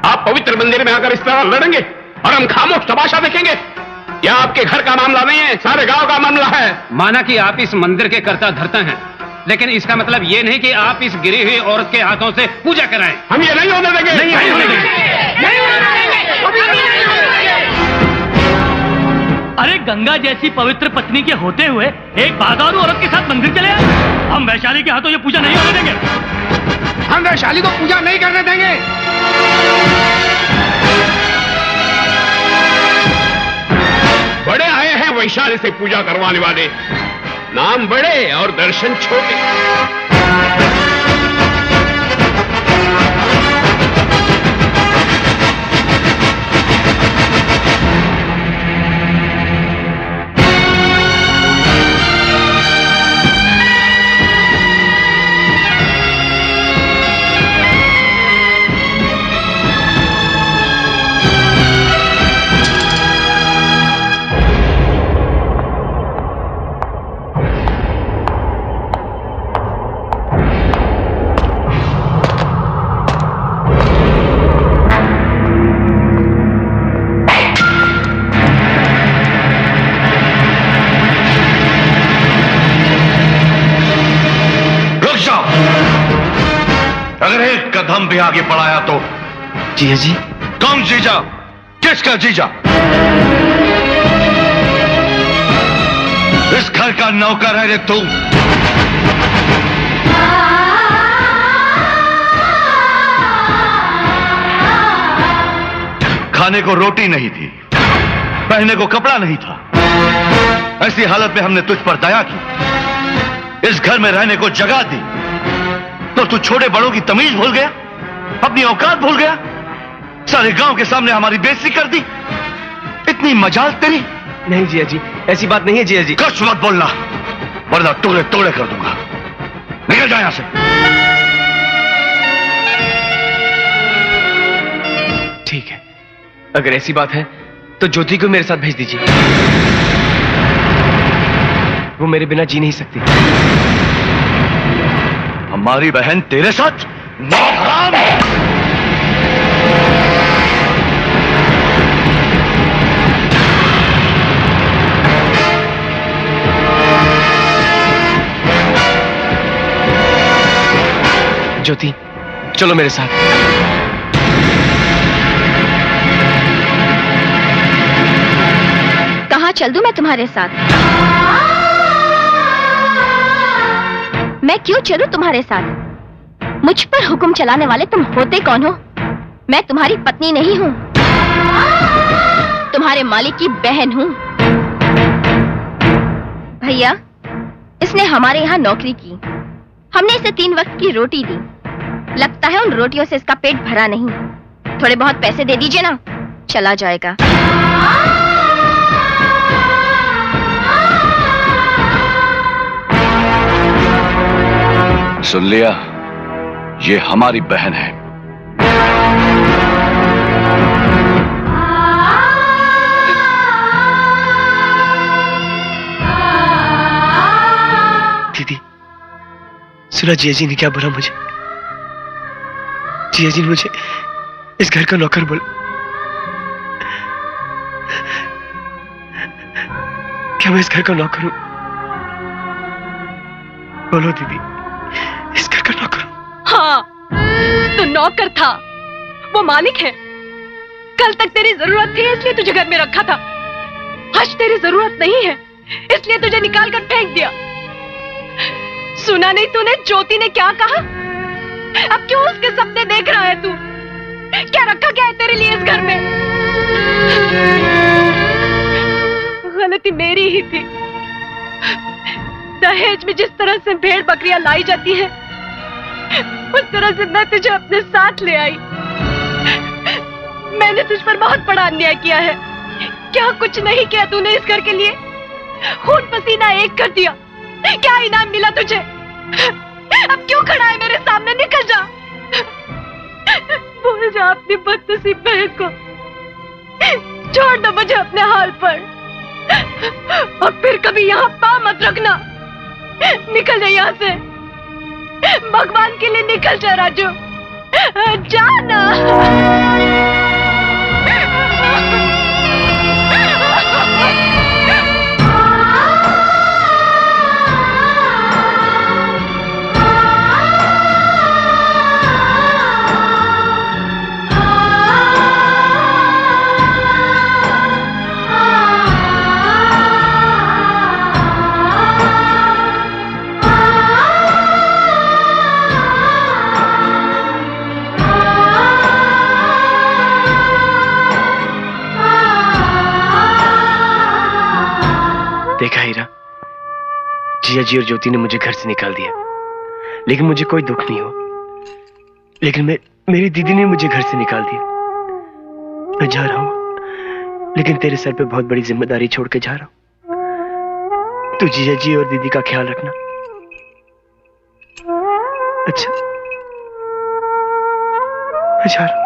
आप पवित्र मंदिर में आकर इस तरह लड़ेंगे और हम खामोश तमाशा देखेंगे? यह आपके घर का मामला नहीं है, सारे गांव का मामला है। माना कि आप इस मंदिर के कर्ता धर्ता हैं, लेकिन इसका मतलब ये नहीं कि आप इस गिरी हुई औरत के हाथों से पूजा कराएं। हम ये नहीं होने देंगे। नहीं होने देंगे। अरे गंगा जैसी पवित्र पत्नी के होते हुए एक बागारू औरत के साथ मंदिर चले आए। हम वैशाली के हाथों ये पूजा नहीं होने देंगे। हम वैशाली को पूजा नहीं करने देंगे। बड़े आए हैं वैशाली से पूजा करवाने वाले, नाम बड़े और दर्शन छोटे। कदम भी आगे बढ़ाया तो जीजा जी। कौन जीजा? किसका जीजा? इस घर का नौकर है रे तू। खाने को रोटी नहीं थी, पहनने को कपड़ा नहीं था, ऐसी हालत में हमने तुझ पर दया की, इस घर में रहने को जगह दी, तो तू छोटे बड़ों की तमीज भूल गया, अपनी औकात भूल गया, सारे गांव के सामने हमारी बेइज्जती कर दी। इतनी मजाल तेरी? नहीं जिया जी, ऐसी बात नहीं है जिया जी। कुछ मत बोलना वरना टुकड़े टुकड़े कर दूंगा। निकल जा यहां से। ठीक है, अगर ऐसी बात है तो ज्योति को मेरे साथ भेज दीजिए, वो मेरे बिना जी नहीं सकती। हमारी बहन तेरे साथ? हराम! ज्योति चलो मेरे साथ। कहाँ चल दूं मैं तुम्हारे साथ? मैं क्यों चलूं तुम्हारे साथ? मुझ पर हुक्म चलाने वाले तुम होते कौन हो? मैं तुम्हारी पत्नी नहीं हूं, तुम्हारे मालिक की बहन हूं। भैया, इसने हमारे यहाँ नौकरी की, हमने इसे 3 वक्त की रोटी दी। लगता है उन रोटियों से इसका पेट भरा नहीं। थोड़े बहुत पैसे दे दीजिए ना, चला जाएगा। सुन लिया, ये हमारी बहन है। दीदी, सुना जिया जी ने क्या बोला मुझे? जिया जी ने मुझे इस घर का नौकर बोला। क्या मैं इस घर का नौकर हूं? बोलो दीदी, इस घर का नौकर हूं? हाँ, तो नौकर था, वो मालिक है। कल तक तेरी जरूरत थी इसलिए तुझे घर में रखा था। आज तेरी जरूरत नहीं है, इसलिए तुझे निकाल कर फेंक दिया। सुना नहीं तूने ज्योति ने क्या कहा? अब क्यों उसके सपने देख रहा है तू? क्या रखा क्या है तेरे लिए इस घर में? गलती मेरी ही थी। दहेज में जिस तरह से भेड़ बकरियां लाई जाती है, उस तरह से मैं तुझे अपने साथ ले आई। मैंने तुझ पर बहुत बड़ा अन्याय किया है। क्या कुछ नहीं किया तूने इस घर के लिए? खून पसीना एक कर दिया। क्या इनाम मिला तुझे? अब क्यों खड़ा है मेरे सामने? निकल जा। भूल जा अपनी बदनसीब बहन को। छोड़ दो मुझे अपने हाल पर, और फिर कभी यहाँ पाँव मत रखना। निकल जा यहाँ से। भगवान के लिए निकल जा राजू, जाना। देखा हीरा, जिया जी और ज्योति ने मुझे घर से निकाल दिया, लेकिन मुझे कोई दुख नहीं हुआ। लेकिन मेरी दीदी ने मुझे घर से निकाल दिया। मैं जा रहा हूं, लेकिन तेरे सर पे बहुत बड़ी जिम्मेदारी छोड़ के जा रहा हूं। तू जिया जी और दीदी का ख्याल रखना। अच्छा, मैं जा रहा हूं।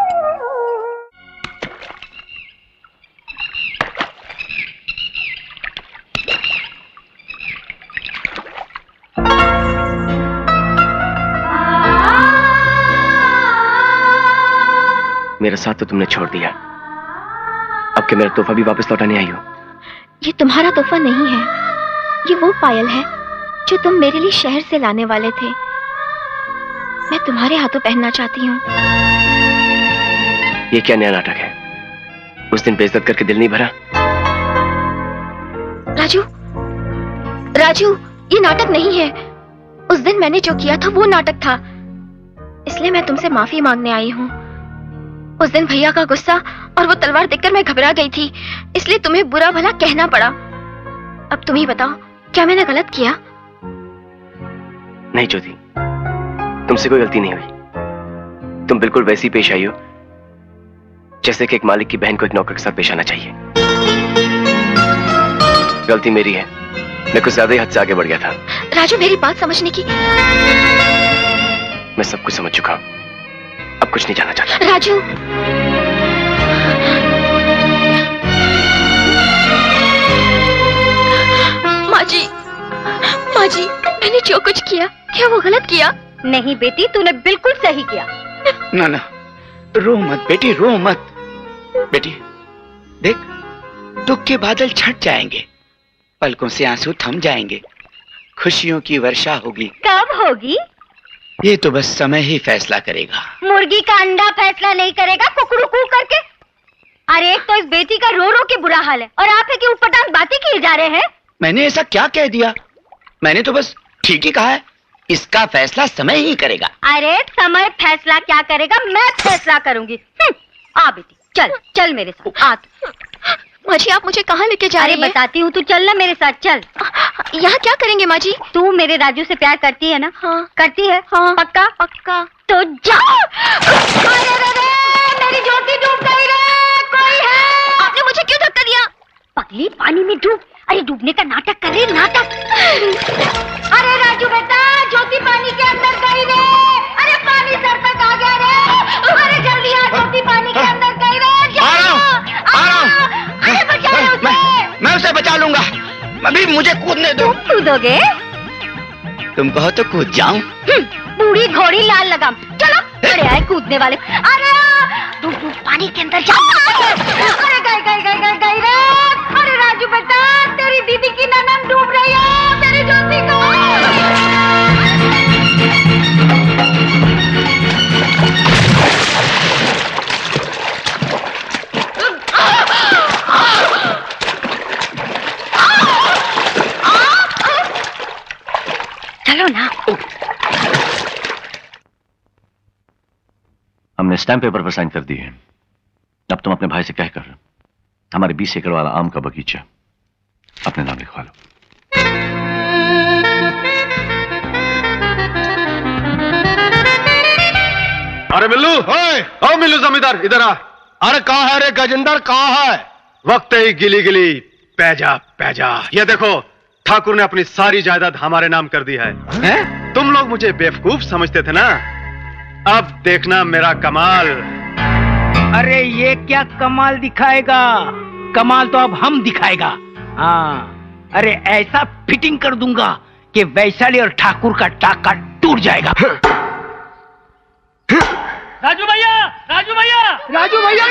मेरा साथ तो तुमने छोड़ दिया, अब क्या मेरा तोहफा भी वापस लौटाने आई हो? ये तुम्हारा तोहफा नहीं है, ये वो पायल है जो तुम मेरे लिए शहर से लाने वाले थे। मैं तुम्हारे हाथों पहनना चाहती हूँ। ये क्या नया नाटक है? उस दिन बेइज्जत करके दिल नहीं भरा? राजू, राजू, ये नाटक नहीं है। उस दिन मैंने जो किया था वो नाटक था, इसलिए मैं तुमसे माफी मांगने आई हूँ। उस दिन भैया का गुस्सा और वो तलवार देखकर मैं घबरा गई थी, इसलिए तुम्हें बुरा भला कहना पड़ा। अब तुम ही बताओ, क्या मैंने गलत किया? नहीं ज्योति, तुमसे कोई गलती नहीं हुई। तुम बिल्कुल वैसी पेश आई हो जैसे कि एक मालिक की बहन को एक नौकर के साथ पेश आना चाहिए। गलती मेरी है, मैं कुछ ज्यादा ही हद से आगे बढ़ गया था। राजू, मेरी बात समझने की। मैं सब कुछ समझ चुका हूं, अब कुछ नहीं जानना चाहता। राजू, माँ जी, मैंने जो कुछ किया, क्या वो गलत किया? नहीं बेटी, तूने बिल्कुल सही किया। ना ना, रो मत बेटी, रो मत। बेटी देख, दुख के बादल छट जाएंगे, पलकों से आंसू थम जाएंगे, खुशियों की वर्षा होगी। कब होगी? ये तो बस समय ही फैसला करेगा। मुर्गी का अंडा फैसला नहीं करेगा कुकड़ू कू करके। अरे एक तो इस बेटी का रो रो के बुरा हाल है, और आप है कि ऊटपटांग बातें किए जा रहे हैं। मैंने ऐसा क्या कह दिया? मैंने तो बस ठीक ही कहा है, इसका फैसला समय ही करेगा। अरे समय फैसला क्या करेगा, मैं फैसला करूंगी। आ बेटी, चल चल मेरे साथ। आ माँ जी, आप मुझे कहाँ लेके जा रही हैं? बताती हूँ, तू चल ना मेरे साथ, चल। यहाँ क्या करेंगे माँ जी? तू मेरे राजू से प्यार करती है ना? हाँ। करती है? हाँ। पक्का? पक्का। तो जाओ। अरे रे रे, मेरी ज्योति डूब गई रे, कोई है? आपने मुझे क्यों धक्का दिया? पगली, पानी में डूब। अरे डूबने का नाटक कर रही, नाटक। अरे राजू बेटा, ज्योति पानी के अंदर गई रे। अरे पानी सर तक आ गया रे। अरे जल्दी आ, ज्योति पानी के अंदर गई रे। अरे बचा लो उसे। मैं उसे बचा लूंगा, अभी मुझे कूदने दो। कूदोगे? तुम कहो तो कूद जाऊं। बूढ़ी घोड़ी लाल लगाम, चलो। अरे आए कूदने वाले। अरे डूब डूब पानी के अंदर जा। अरे गई गई गई गई गई रे। अरे राजू बेटा, तेरी दीदी की ननद डूब रही है, तेरी ज्योति को। मैंने स्टैम्प पेपर पर साइन कर दी है। अब तुम अपने भाई से कहकर हमारे 20 एकड़ वाला आम का बगीचा अपने नाम लिखवा लो। अरे मिल्लू, आओ मिल्लू जमींदार, इधर आ। अरे कहाँ है रे गजेंद्र, कहाँ है? वक्त ही गिली गिली पैजा। ये देखो, ठाकुर ने अपनी सारी जायदाद हमारे नाम कर दी है। तुम लोग मुझे बेवकूफ समझते थे ना, अब देखना मेरा कमाल। अरे ये क्या कमाल दिखाएगा? कमाल तो अब हम दिखाएगा। हाँ, अरे ऐसा फिटिंग कर दूंगा कि वैशाली और ठाकुर का टाका टूट जाएगा। राजू भैया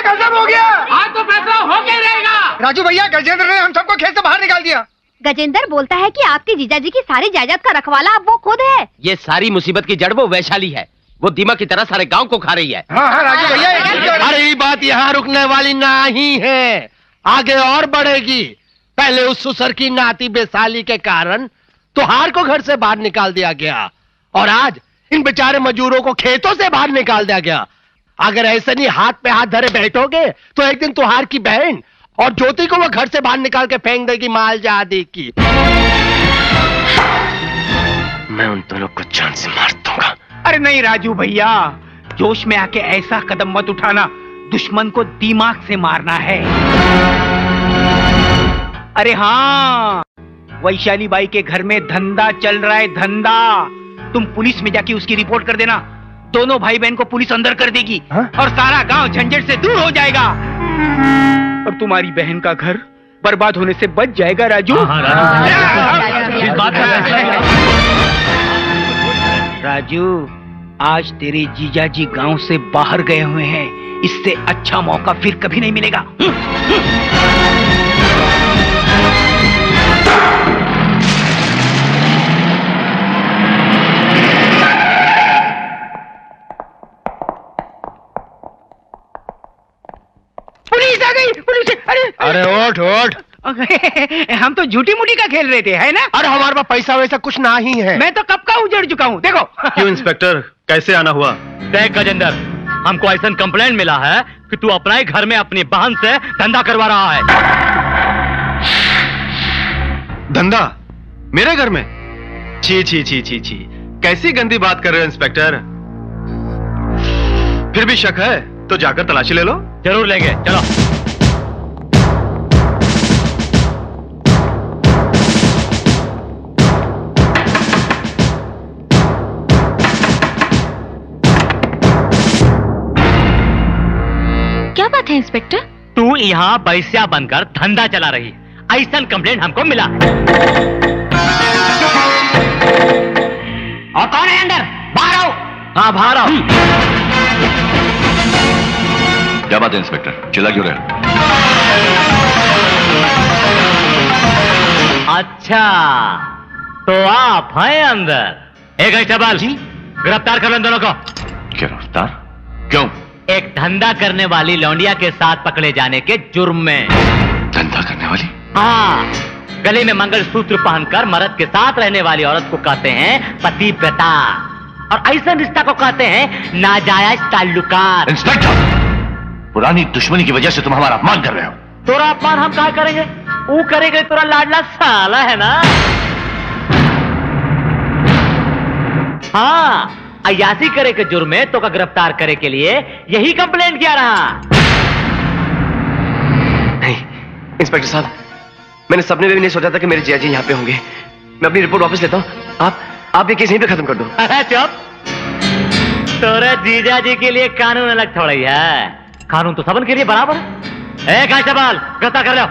गजब हो गया। आज तो फैसला हो के रहेगा। राजू भैया, गजेंद्र ने हम सबको खेत से बाहर निकाल दिया। गजेंद्र बोलता है कि आपके जीजाजी की सारी जायदाद का रखवाला अब वो खुद है। ये सारी मुसीबत की जड़ वो वैशाली है। वो दीमक की तरह सारे गांव को खा रही है। हाँ राजू भैया, अरे ये बात यहाँ रुकने वाली नहीं है, आगे और बढ़ेगी। पहले उस सुसर की नाती बेसाली के कारण तुहार को घर से बाहर निकाल दिया गया, और आज इन बेचारे मजदूरों को खेतों से बाहर निकाल दिया गया। अगर ऐसे नहीं हाथ पे हाथ धरे बैठोगे तो एक दिन तुहार की बहन और ज्योति को वो घर से बाहर निकाल के फेंक देगी माल जादी की। मैं उन दोनों को जान से मार दूंगा। अरे नहीं राजू भैया, जोश में आके ऐसा कदम मत उठाना। दुश्मन को दिमाग से मारना है। अरे हाँ, वैशाली बाई के घर में धंधा चल रहा है, धंधा। तुम पुलिस में जाके उसकी रिपोर्ट कर देना। दोनों भाई बहन को पुलिस अंदर कर देगी और सारा गांव झंझट से दूर हो जाएगा। और तुम्हारी बहन का घर बर्बाद होने से बच जाएगा राजू। राजू, आज तेरे जीजाजी गांव से बाहर गए हुए हैं। इससे अच्छा मौका फिर कभी नहीं मिलेगा। पुलिस आ गई, पुलिस! अरे ओठ ओठ। हम तो झूठी मूठी का खेल रहे थे, है ना? अरे हमारे पास पैसा वैसा कुछ नहीं है। मैं तो कब का उजड़ चुका हूँ, देखो। क्यों इंस्पेक्टर, कैसे आना हुआ? देख गजेंद्र, हमको ऐसा कंप्लेंट मिला है कि तू अपने घर में अपनी बहन से धंधा करवा रहा है। धंधा मेरे घर में? छी छी छी छी छी, कैसी गंदी बात कर रहे हो इंस्पेक्टर। फिर भी शक है तो जाकर तलाशी ले लो। जरूर लेंगे, चलो। क्या बात है इंस्पेक्टर? तू यहाँ बैस्या बनकर धंधा चला रही है, ऐसा कंप्लेंट हमको मिला है। और कौन है अंदर? बाहर आओ। हाँ बाहर आओ। क्या बात है इंस्पेक्टर, चिल्ला क्यों रहे? अच्छा, तो आप हैं अंदर। एक चबाल जी, गिरफ्तार कर लो दोनों को। गिरफ्तार? क्यों? एक धंधा करने वाली लौंडिया के साथ पकड़े जाने के जुर्म में। धंधा करने वाली? हाँ, गले में मंगलसूत्र पहनकर मर्द के साथ रहने वाली औरत को कहते हैं पतिव्रता, और ऐसा रिश्ता को कहते हैं नाजायज ताल्लुकात। इंस्पेक्टर, पुरानी दुश्मनी की वजह से तुम हमारा अपमान कर रहे हो। तोरा अपमान हम क्या करेंगे? वो करेंगे तोरा लाडला साला है ना। हाँ, अयासी करे के जुर्म में तो का गिरफ्तार करे के लिए यही कंप्लेंट किया रहा। नहीं इंस्पेक्टर साहब, मैंने सपने में भी नहीं सोचा था कि मेरे जिया जी यहाँ पे होंगे। मैं अपनी रिपोर्ट वापस लेता हूँ। आप ये केस यहीं पे खत्म कर दो। चुप, तोरे जीजा जी के लिए कानून अलग थोड़ी है, कानून तो सबन के लिए बराबर है। एक कांस्टेबल, गिरफ्तार कर लो।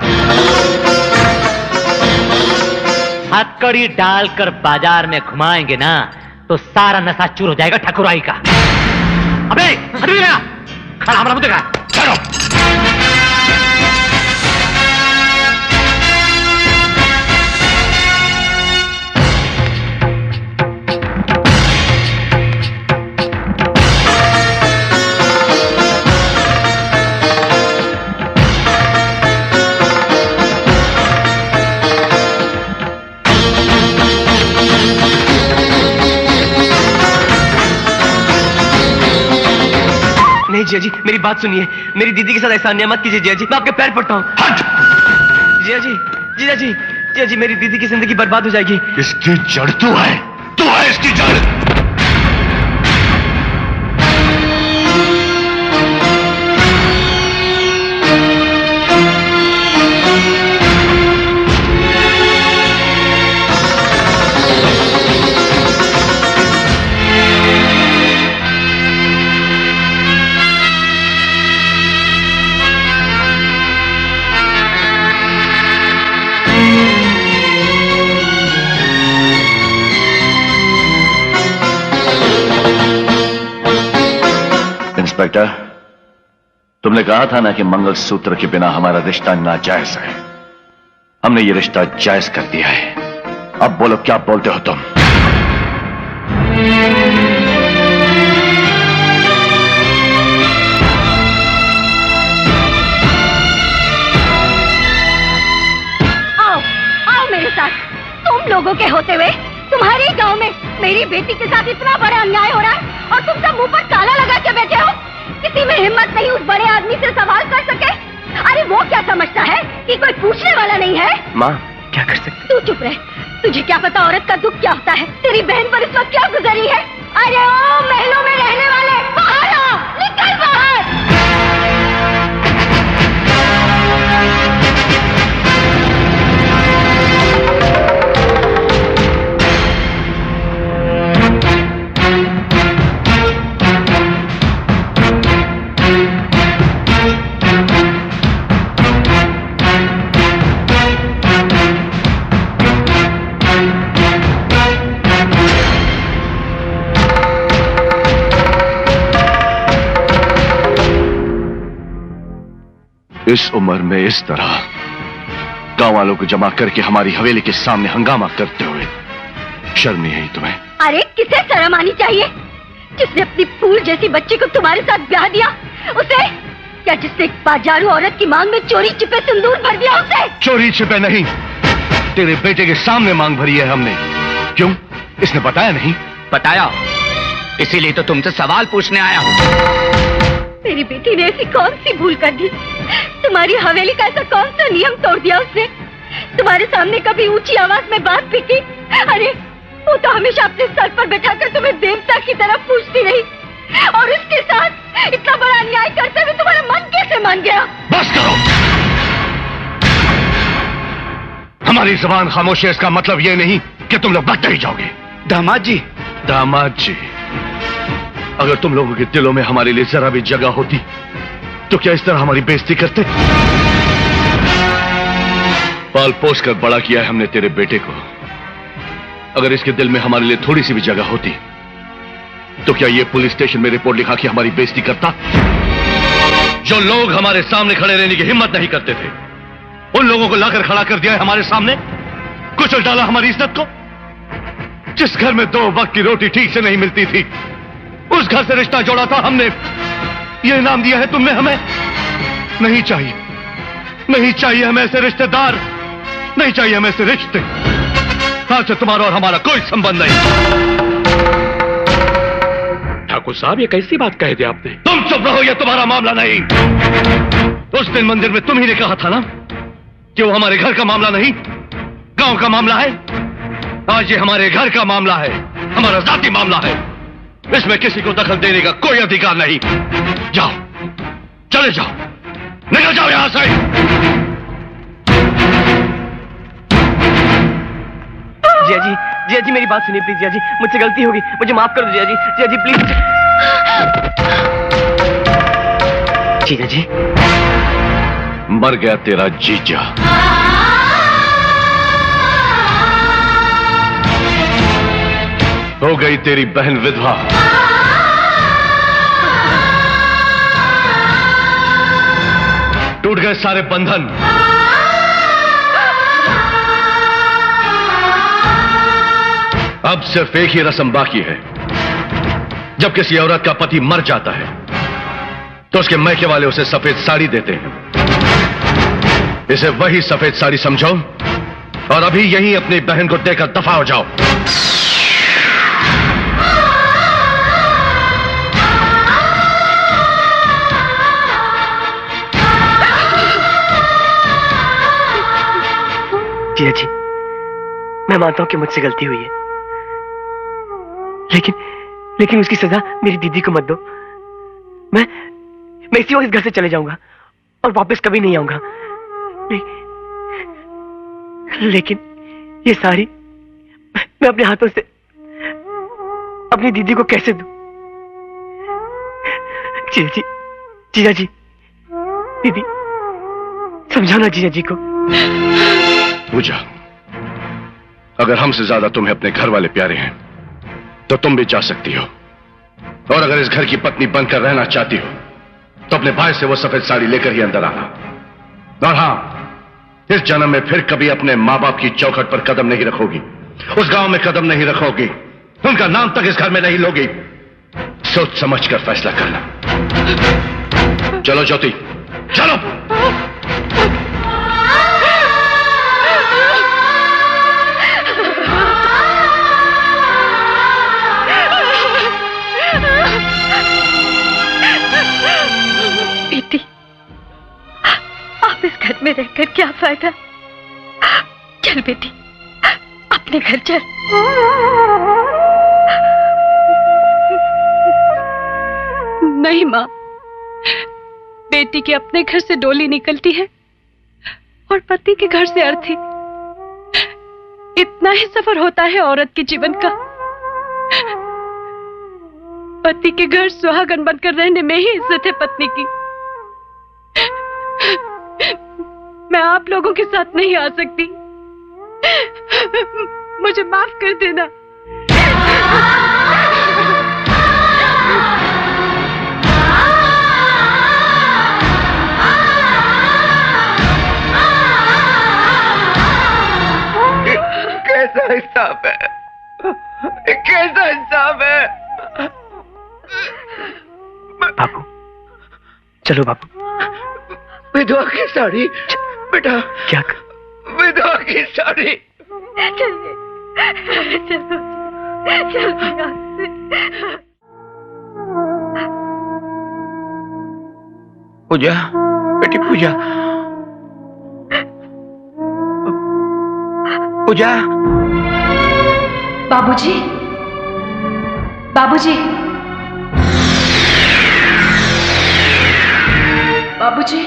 हथकड़ी डालकर बाजार में घुमाएंगे ना तो सारा नशा चूर हो जाएगा ठाकुराई का। अबे हटो ना, खड़ा हमारा मुंह देखा। चलो। नहीं नहीं जिया जी, मेरी बात सुनिए। मेरी दीदी के साथ ऐसा अन्याय मत कीजिए जिया जी, मैं आपके पैर पड़ता हूँ। जिया जी, जिया जी, जिया जी, मेरी दीदी की जिंदगी बर्बाद हो जाएगी। इसकी जड़ तू है इसकी जड़। इंस्पेक्टर, तुमने कहा था ना कि मंगलसूत्र के बिना हमारा रिश्ता नाजायज है। हमने ये रिश्ता जायज कर दिया है। अब बोलो क्या बोलते हो तुम? आओ, आओ मेरे साथ। तुम लोगों के होते हुए तुम्हारे गांव में मेरी बेटी के साथ इतना बड़ा अन्याय हो रहा है और तुम सब मुंह पर ताला लगा के बैठे हो। किसी में हिम्मत नहीं उस बड़े आदमी से सवाल कर सके। अरे वो क्या समझता है कि कोई पूछने वाला नहीं है? माँ, क्या कर सकते? तू चुप रह। तुझे क्या पता औरत का दुख क्या होता है? तेरी बहन पर इस वक्त क्या गुजरी है? अरे ओ महलों में रहने वाले, बाहर आ, निकल बाहर। इस उम्र में इस तरह गांव वालों को जमा करके हमारी हवेली के सामने हंगामा करते हुए शर्म नहीं आई तुम्हें? अरे किसे शर्म आनी चाहिए? जिसने अपनी फूल जैसी बच्ची को तुम्हारे साथ ब्याह दिया उसे? क्या जिसने एक बाजारू औरत की मांग में चोरी छिपे सिंदूर भर दिया उसे? चोरी छिपे नहीं, तेरे बेटे के सामने मांग भरी है हमने। क्यों, इसने बताया नहीं? बताया, इसीलिए तो तुमसे सवाल पूछने आया हूँ। मेरी बेटी ने ऐसी कौन सी भूल कर दी? तुम्हारी हवेली का ऐसा कौन सा नियम तोड़ दिया उसने? तुम्हारे सामने कभी ऊंची आवाज में बात भी की? अरे वो तो हमेशा अपने सर पर बैठाकर तुम्हें देवता की तरफ पूछती रही और उसके साथ इतना बड़ा अन्याय करते हुए तुम्हारा मन कैसे मान गया? बस करो, हमारी जुबान खामोश है। इसका मतलब ये नहीं कि तुम लोग बचते ही जाओगे। दामाद जी, दामाद जी, अगर तुम लोगों के दिलों में हमारे लिए जरा भी जगह होती तो क्या इस तरह हमारी बेइज्जती करते? पाल पोस कर बड़ा किया है हमने तेरे बेटे को। अगर इसके दिल में हमारे लिए थोड़ी सी भी जगह होती तो क्या ये पुलिस स्टेशन में रिपोर्ट लिखा के हमारी बेइज्जती करता? जो लोग हमारे सामने खड़े रहने की हिम्मत नहीं करते थे, उन लोगों को लाकर खड़ा कर दिया है हमारे सामने, कुचल डाला हमारी इज्जत को। जिस घर में 2 वक्त की रोटी ठीक से नहीं मिलती थी, उस घर से रिश्ता जोड़ा था हमने। ये इनाम दिया है तुमने हमें? नहीं चाहिए, नहीं चाहिए हमें ऐसे रिश्तेदार, नहीं चाहिए हमें ऐसे रिश्ते। आज से तुम्हारा और हमारा कोई संबंध नहीं। ठाकुर साहब, ये कैसी बात कह दी आपने? तुम चुप रहो, ये तुम्हारा मामला नहीं। उस दिन मंदिर में तुम ही ने कहा था ना कि वो हमारे घर का मामला नहीं, गांव का मामला है। आज ये हमारे घर का मामला है, हमारा जाति मामला है। इसमें किसी को दखल देने का कोई अधिकार नहीं। जाओ, चले जाओ, निकल जाओ यहां से। जिया जी, जिया जी, मेरी बात सुनिए प्लीज। जिया जी, मुझसे गलती होगी, मुझे माफ कर दो जिया जी। जिया जी प्लीज। जिया जी, मर गया तेरा जीजा। हो गई तेरी बहन विधवा। टूट गए सारे बंधन। अब सिर्फ एक ही रस्म बाकी है। जब किसी औरत का पति मर जाता है तो उसके मैके वाले उसे सफेद साड़ी देते हैं। इसे वही सफेद साड़ी समझो और अभी यहीं अपनी बहन को देकर दफा हो जाओ। जिया जी, मैं मानता हूं कि मुझसे गलती हुई है, लेकिन उसकी सजा मेरी दीदी को मत दो। मैं इसी वक्त इस घर से चले जाऊंगा और वापस कभी नहीं आऊंगा। लेकिन ये साड़ी मैं अपने हाथों से अपनी दीदी को कैसे दूं? जीजा जी, दीदी समझाना जीजा जी को। पूजा, अगर हमसे ज्यादा तुम्हें अपने घर वाले प्यारे हैं तो तुम भी जा सकती हो, और अगर इस घर की पत्नी बनकर रहना चाहती हो तो अपने भाई से वो सफेद साड़ी लेकर ही अंदर आना। और हां, इस जन्म में फिर कभी अपने मां बाप की चौखट पर कदम नहीं रखोगी, उस गांव में कदम नहीं रखोगी, उनका नाम तक इस घर में नहीं लोगी। सोच समझ कर फैसला करना। चलो ज्योति, चलो। बेटी, आप इस घर में रहकर क्या फायदा? चल बेटी, अपने घर चल। नहीं माँ, बेटी के अपने घर से डोली निकलती है और पति के घर से अर्थी। इतना ही सफर होता है औरत के जीवन का। पति के घर सुहागन बनकर रहने में ही इज्जत है पत्नी की। मैं आप लोगों के साथ नहीं आ सकती, मुझे माफ कर देना। कैसा हिसाब है, कैसा हिसाब है? बापू, चलो बापू। विधवा की साड़ी बेटा। क्या? विधवा की साड़ी। पूजा, बेटी पूजा, पूजा। बाबूजी, बाबूजी, बाबूजी।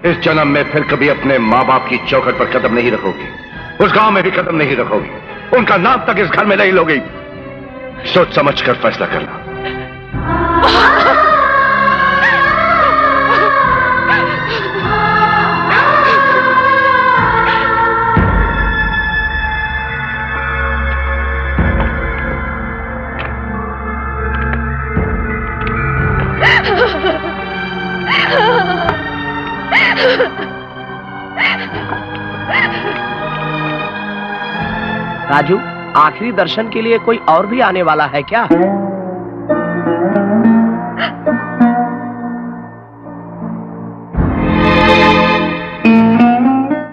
इस जन्म में फिर कभी अपने माँ बाप की चौखट पर कदम नहीं रखोगी, उस गांव में भी कदम नहीं रखोगी, उनका नाम तक इस घर में नहीं लोगी। सोच समझ कर फैसला करना। राजू, आखिरी दर्शन के लिए कोई और भी आने वाला है क्या?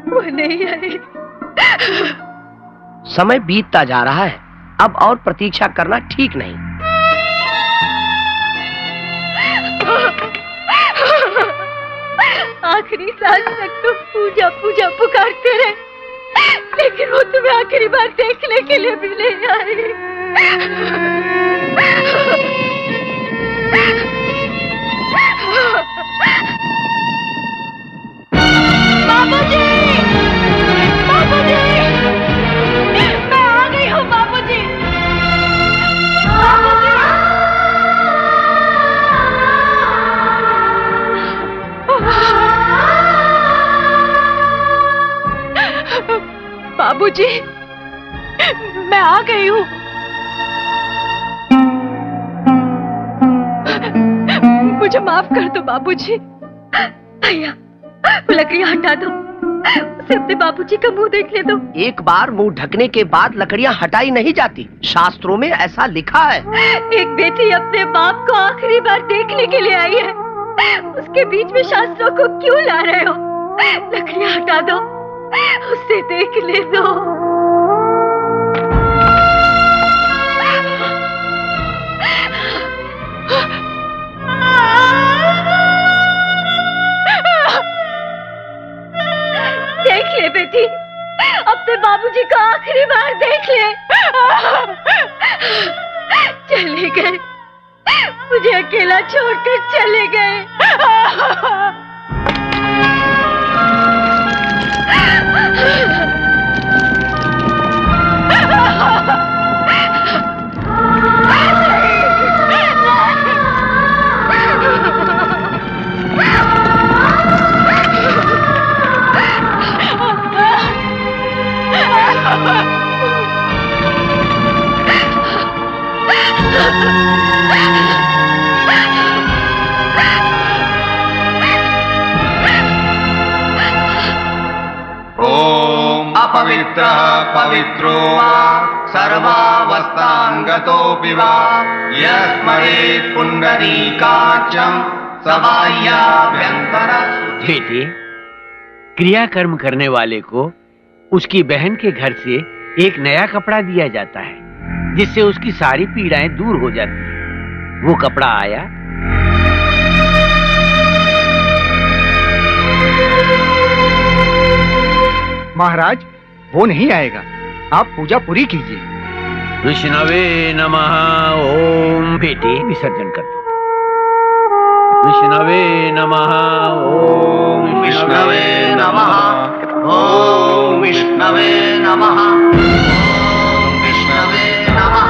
वो नहीं आई। समय बीतता जा रहा है, अब और प्रतीक्षा करना ठीक नहीं। आखिरी सांस तक तो पूजा पूजा पुकारते रहे, लेकिन वो तुम्हें आखिरी बार देखने के लिए भी नहीं आई। बाबूजी, बाबूजी, मैं आ गई हूँ बाबूजी। बाबूजी, बाबूजी, मैं आ गई हूँ। मुझे माफ कर दो बाबूजी। भैया, वो लकड़ियाँ हटा दो, उसे अपने बाबूजी का मुंह देखने दो। एक बार मुंह ढकने के बाद लकड़ियाँ हटाई नहीं जाती, शास्त्रों में ऐसा लिखा है। एक बेटी अपने बाप को आखिरी बार देखने के लिए आई है, उसके बीच में शास्त्रों को क्यों ला रहे हो? लकड़ियाँ हटा दो, उसे देखने दो। देख ले बेटी, अपने बाबूजी को आखिरी बार देख ले। चले गए, मुझे अकेला छोड़कर चले गए। ओम अपवित्रः पवित्रो वा सर्वावस्थांगतोऽपि वा यस्मरेत् पुंडरीकाक्षं सबाह्याभ्यंतर। बेटे, क्रियाकर्म करने वाले को उसकी बहन के घर से एक नया कपड़ा दिया जाता है, जिससे उसकी सारी पीड़ाएं दूर हो जाती हैं। वो कपड़ा आया? महाराज, वो नहीं आएगा, आप पूजा पूरी कीजिए। विष्णवे नमः। ओम। बेटे, विसर्जन कर दो। विष्णवे नमः। ओम विष्णवे नमः। ओम विष्णवे नमः। ओम विष्णवे नमः।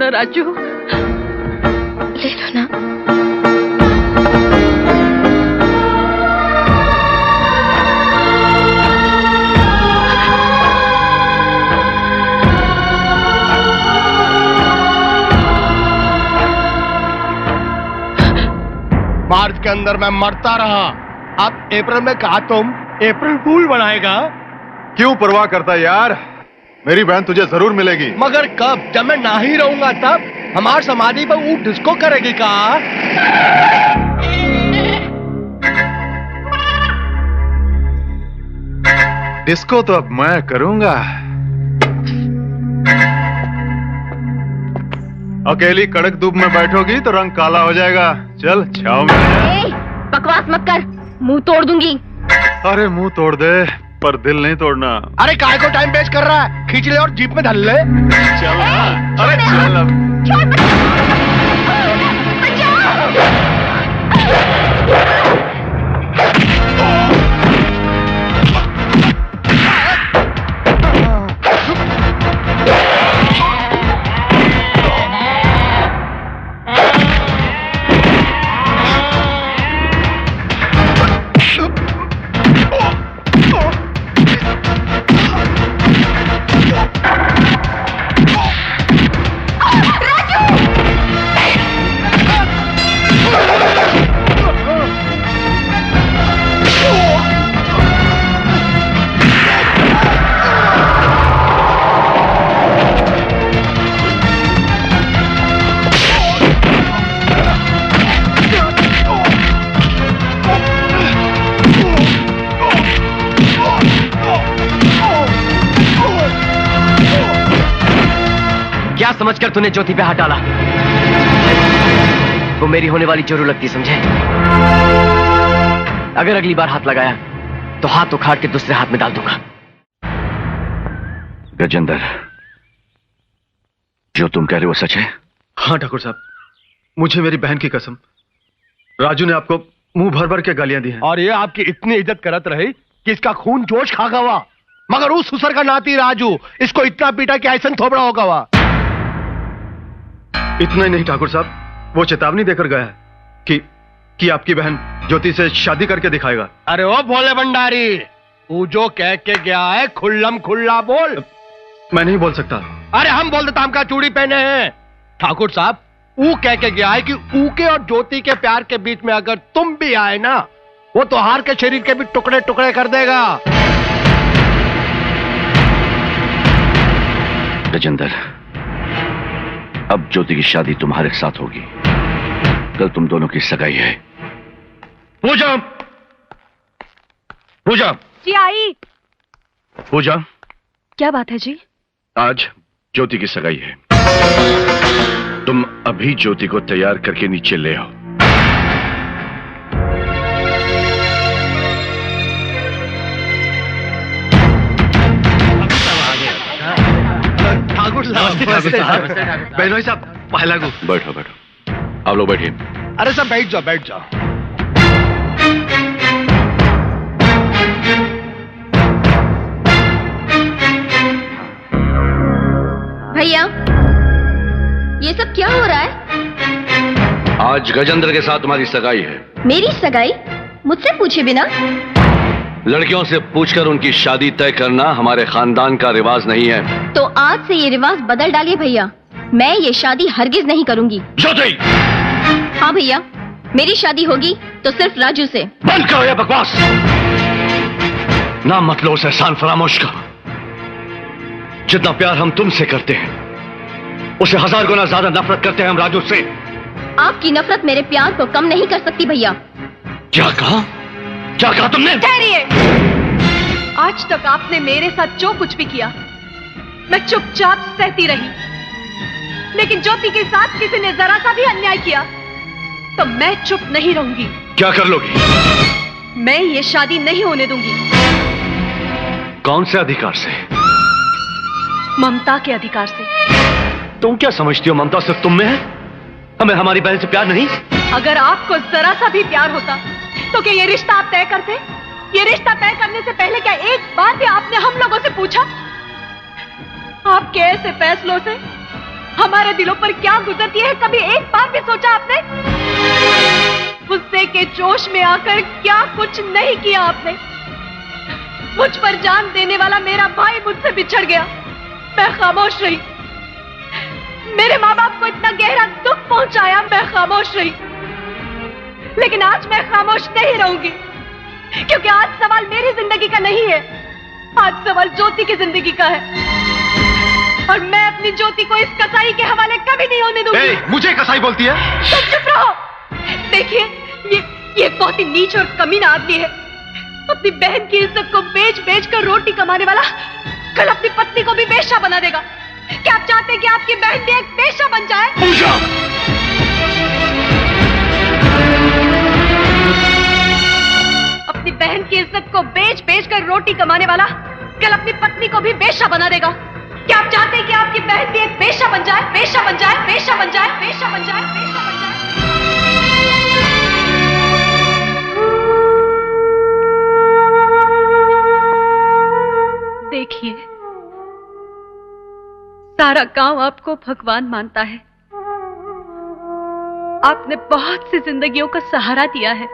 राजू, ले लो ना। मार्च के अंदर मैं मरता रहा, अब अप्रैल में कहा तुम अप्रैल फूल बनाएगा। क्यों परवाह करता यार, मेरी बहन तुझे जरूर मिलेगी। मगर कब? जब मैं ना ही रहूंगा तब? हमार समाधि पर वो डिस्को करेगी का? डिस्को तो अब मैं करूंगा। अकेली कड़क धूप में बैठोगी तो रंग काला हो जाएगा। चल छाव में। बकवास मत कर, मुंह तोड़ दूंगी। अरे मुंह तोड़ दे, पर दिल नहीं तोड़ना। अरे काय को टाइम वेस्ट कर रहा है, खींच ले और जीप में धल ले। चल अरे चल अब। समझकर तूने ज्योति पे हाथ डाला। वो मेरी होने वाली जरूर लगती, समझे? अगर अगली बार हाथ लगाया तो हाथ उखाड़ के दूसरे हाथ में डाल दूंगा। गजेंद्र, जो तुम कह रहे हो सच है? हाँ ठाकुर साहब, मुझे मेरी बहन की कसम, राजू ने आपको मुंह भर भर के गालियां दी हैं। और ये आपकी इतनी इज्जत करत रही कि इसका खून जोश खा गवा, मगर उस सुसर का नाती राजू इसको इतना पीटा कि ऐसा थोबड़ा होगा। वा इतना ही नहीं ठाकुर साहब, वो चेतावनी देकर गया है कि आपकी बहन ज्योति से शादी करके दिखाएगा। अरे ओ भोले भंडारी, तू जो कह के गया है खुल्लम खुल्ला बोल। मैं नहीं बोल सकता। अरे हम बोल देता, हम का चूड़ी पहने हैं। ठाकुर साहब, ऊ कह के गया है कि ऊ के और ज्योति के प्यार के बीच में अगर तुम भी आए ना, वो तो हार के शरीर के भी टुकड़े टुकड़े कर देगा। गजेंद्र, अब ज्योति की शादी तुम्हारे साथ होगी। कल तुम दोनों की सगाई है। पूजा, पूजा, जी आई। पूजा, क्या बात है जी? आज ज्योति की सगाई है। तुम अभी ज्योति को तैयार करके नीचे ले आओ। ठाकुर साहब, बहनोई साहब, पहला गु। बैठो बैठो, आप लोग बैठिए। अरे सब बैठ जाओ, बैठ जाओ। भैया, ये सब क्या हो रहा है? आज गजेंद्र के साथ तुम्हारी सगाई है। मेरी सगाई? मुझसे पूछे बिना? लड़कियों से पूछकर उनकी शादी तय करना हमारे खानदान का रिवाज नहीं है। तो आज से ये रिवाज बदल डालिए भैया। मैं ये शादी हरगिज नहीं करूंगी। ज्योति! हाँ भैया, मेरी शादी होगी तो सिर्फ राजू से। बंद करो ये बकवास। नाम मत लो उस एहसान फरामोश का। जितना प्यार हम तुमसे करते हैं, उसे 1000 गुना ज्यादा नफरत करते हैं हम राजू से। आपकी नफरत मेरे प्यार को कम नहीं कर सकती भैया। क्या कहा? क्या कहा तुमने? ठहरिए। आज तक आपने मेरे साथ जो कुछ भी किया, मैं चुपचाप सहती रही। लेकिन ज्योति के साथ किसी ने जरा सा भी अन्याय किया तो मैं चुप नहीं रहूंगी। क्या कर लोगी? मैं ये शादी नहीं होने दूंगी। कौन से अधिकार से? ममता के अधिकार से। तुम क्या समझती हो ममता सिर्फ तुम में है? हमें हमारी बहन से प्यार नहीं? अगर आपको जरा सा भी प्यार होता तो क्या ये रिश्ता आप तय करते? ये रिश्ता तय करने से पहले क्या एक बार भी आपने हम लोगों से पूछा? आपके ऐसे फैसलों से हमारे दिलों पर क्या गुजरती है, कभी एक बार भी सोचा आपने? गुस्से के जोश में आकर क्या कुछ नहीं किया आपने। मुझ पर जान देने वाला मेरा भाई मुझसे बिछड़ गया, मैं खामोश रही। मेरे माँ बाप को इतना गहरा दुख पहुंचाया, मैं खामोश रही। लेकिन आज मैं खामोश नहीं रहूंगी, क्योंकि आज सवाल मेरी जिंदगी का नहीं है, आज सवाल ज्योति की जिंदगी का है। और मैं अपनी ज्योति को इस कसाई के हवाले कभी नहीं होने दूंगी। मुझे कसाई बोलती है? तुम चुप रहो। देखिए, ये बहुत ही नीच और कमीना आदमी है। अपनी बहन की इज्जत को बेच बेच कर रोटी कमाने वाला कल अपनी पत्नी को भी बेश्या बना देगा। क्या आप चाहते हैं कि आपकी बहन भी एक बेश्या बन जाए? अपनी बहन की इज्जत को बेच बेच कर रोटी कमाने वाला कल अपनी पत्नी को भी बेश्या बना देगा। क्या आप चाहते हैं कि आपकी बहन भी एक बेश्या बन जाए? बेश्या बन जाए, बेश्या बन जाए, बेश्या बन जाए, बेश्या बन जाए। देखिए, सारा गांव आपको भगवान मानता है। आपने बहुत सी जिंदगियों का सहारा दिया है।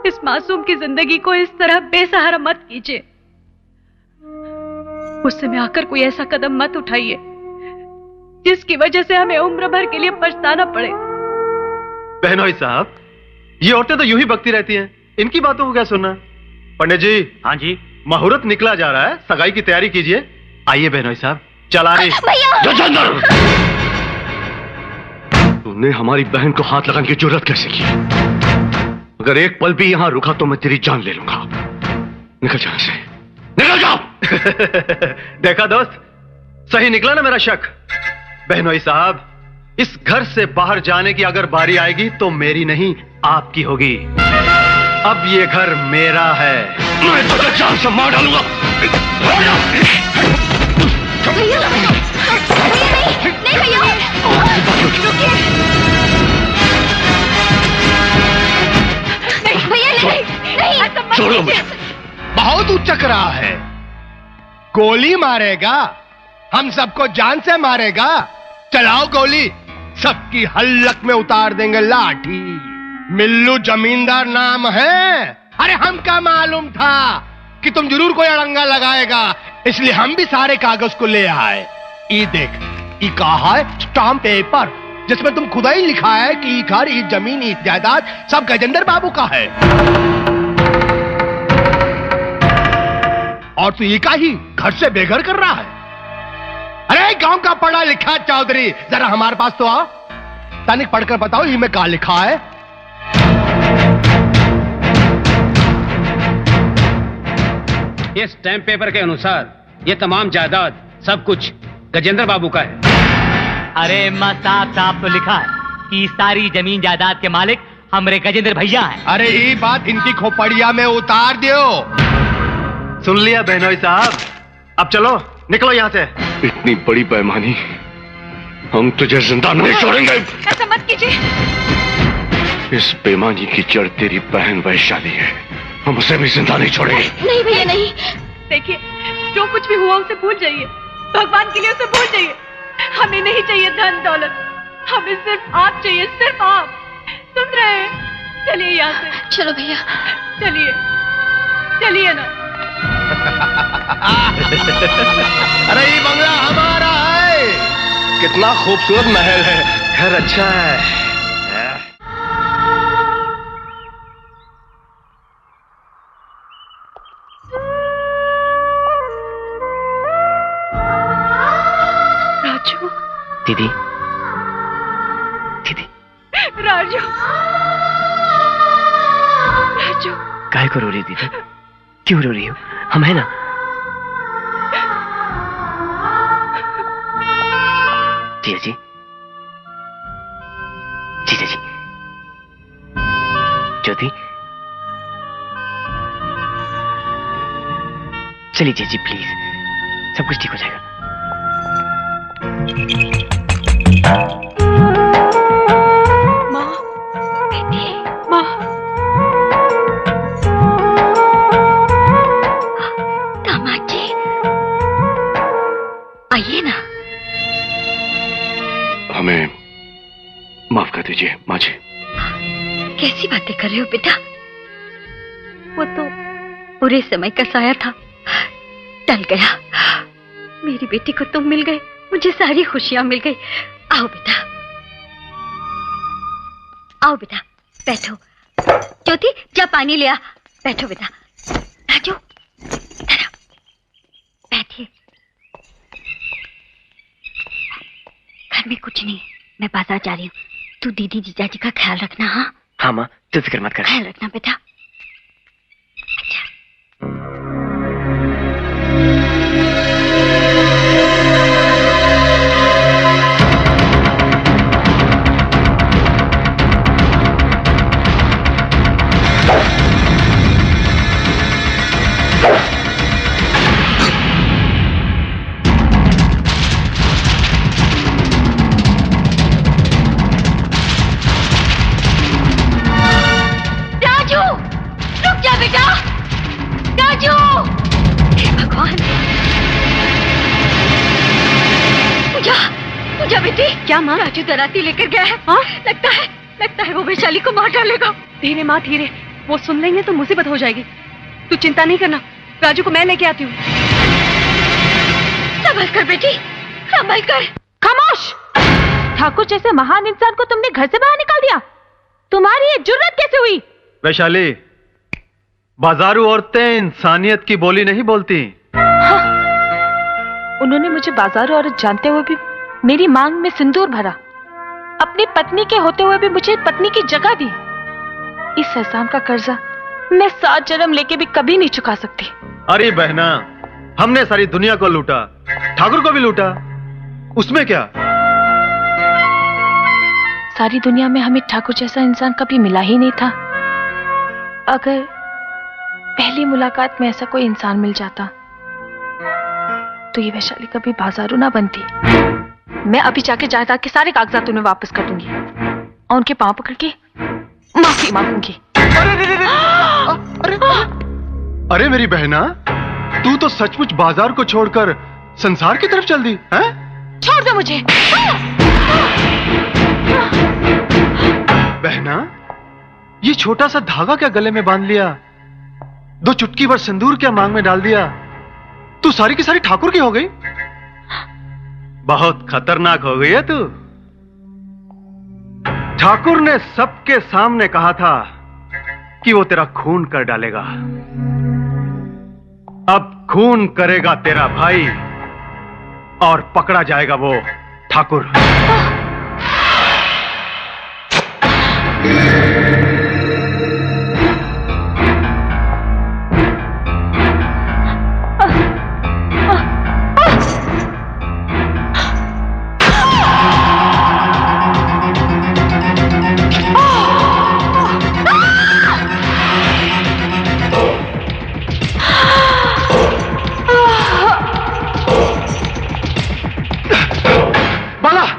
इस मासूम की जिंदगी को इस तरह बेसहारा मत कीजिए। गुस्से में आकर कोई ऐसा कदम मत उठाइए जिसकी वजह से हमें उम्र भर के लिए पछताना पड़े। बहनोई साहब, ये औरतें तो यूं ही बकती रहती हैं, इनकी बातों को क्या सुनना? पंडित जी। हाँ जी। मुहूर्त निकला जा रहा है, सगाई की तैयारी कीजिए। आइए बहनोई साहब, चला रही। तूने हमारी बहन को हाथ लगाने की जरूरत कैसे की? अगर एक पल भी यहां रुका तो मैं तेरी जान ले लूंगा। निकल जाओ से, निकल जाओ। देखा दोस्त, सही निकला ना मेरा शक। बहनोई साहब, इस घर से बाहर जाने की अगर बारी आएगी तो मेरी नहीं आपकी होगी। अब ये घर मेरा है। मैं तुझे जान से मार डालूंगा। भैया नहीं भैया, रुकिए। नहीं भैया नहीं, छोड़ो मुझे। बहुत उचक रहा है। गोली मारेगा, हम सबको जान से मारेगा। चलाओ गोली, सबकी हल्लक में उतार देंगे लाठी। मिल्लू जमींदार नाम है। अरे हमका मालूम था कि तुम जरूर कोई अड़ंगा लगाएगा, इसलिए हम भी सारे कागज को ले आए। ये देख, ये कहा है स्टाम्प पेपर, जिसमें तुम खुदा ही लिखा है कि ये घर, ये जमीन, ये जायदाद सब गजेंद्र बाबू का है। और तू ये का ही घर से बेघर कर रहा है। अरे गांव का पढ़ा लिखा चौधरी, जरा हमारे पास तो आओ। तनिक पढ़कर बताओ ये में क्या लिखा है। इस स्टैम्प पेपर के अनुसार ये तमाम जायदाद सब कुछ गजेंद्र बाबू का है। अरे साफ साफ तो लिखा है कि सारी जमीन जायदाद के मालिक हमरे गजेंद्र भैया हैं। अरे ये बात इनकी खोपड़िया में उतार दियो। सुन लिया बहनोई साहब, अब चलो निकलो यहाँ से। इतनी बड़ी बेईमानी हम तुझे जिंदा नहीं छोड़ेंगे। ऐसा मत कीजिए। इस बेईमानी की जड़ तेरी बहन वैशाली है, हम उसे भी जिंदा नहीं छोड़ेंगे। नहीं भैया नहीं। देखिए, जो कुछ भी हुआ उसे भूल जाइए, भगवान के लिए उसे भूल जाइए। हमें नहीं चाहिए धन दौलत, हमें सिर्फ आप चाहिए, सिर्फ आप। सुन रहे हैं? चलिए यहाँ से। चलो भैया, चलिए चलिए ना। अरे ये बंगला हमारा है। कितना खूबसूरत महल है, घर अच्छा है। राजू, दीदी, दीदी, राजू, राजू, काहे को रो रही दीदी? क्यों रो रही हो? हम है ना। जीजा जी, जीजा जी, ज्योति, चलिए जीजा जी प्लीज, सब कुछ ठीक हो जाएगा। माँ, बेटी, माँ, दामाद जी, आइए ना। हमें माफ कर दीजिए माँ जी। कैसी बातें कर रहे हो बेटा? वो तो बुरे समय का साया था, टल गया। मेरी बेटी को तुम मिल गए, मुझे सारी खुशियां मिल गई। आओ बेटा, आओ बेटा, बैठो। ज्योति, जा पानी ले आ। बैठो बेटा। राजू, इधर आओ, बैठिए। घर में कुछ नहीं, मैं बाजार जा रही हूँ। तू दीदी जीजा जी का ख्याल रखना। हाँ हाँ माँ, तू फिक्र मत कर। ख्याल रखना बेटा। क्या माँ? राजू दराती लेकर गया है। हाँ? लगता है वो वैशाली को मार डालेगा। धीरे माँ धीरे, वो सुन लेंगे तो मुसीबत हो जाएगी। तू चिंता नहीं करना, राजू को मैं लेके आती हूँ। संभल कर बेटी, संभल कर। खामोश! ठाकुर जैसे महान इंसान को तुमने घर से बाहर निकाल दिया। तुम्हारी ये जुर्रत कैसे हुई? वैशाली, बाजारू औरतें इंसानियत की बोली नहीं बोलती। हाँ। उन्होंने मुझे बाजारू औरत जानते हुए भी मेरी मांग में सिंदूर भरा, अपनी पत्नी के होते हुए भी मुझे पत्नी की जगह दी। इस एहसान का कर्जा मैं 7 जन्म लेके भी कभी नहीं चुका सकती। अरे बहना, हमने सारी दुनिया को लूटा, ठाकुर को भी लूटा, उसमें क्या? सारी दुनिया में हमें ठाकुर जैसा इंसान कभी मिला ही नहीं था। अगर पहली मुलाकात में ऐसा कोई इंसान मिल जाता तो ये वैशाली कभी बाजारू ना बनती। मैं अभी जाके जायदाद के सारे कागजात उन्हें वापस कर दूंगी और उनके पांव पकड़ के माफी मांगूंगी। अरे मेरी बहना, तू तो सचमुच बाजार को छोड़कर संसार की तरफ चल दी है? छोड़ दो मुझे। बहना, ये छोटा सा धागा क्या गले में बांध लिया? 2 चुटकी भर सिंदूर क्या मांग में डाल दिया? तू सारी की सारी ठाकुर की हो गई। बहुत खतरनाक हो गई है तू। ठाकुर ने सबके सामने कहा था कि वो तेरा खून कर डालेगा। अब खून करेगा तेरा भाई और पकड़ा जाएगा वो ठाकुर।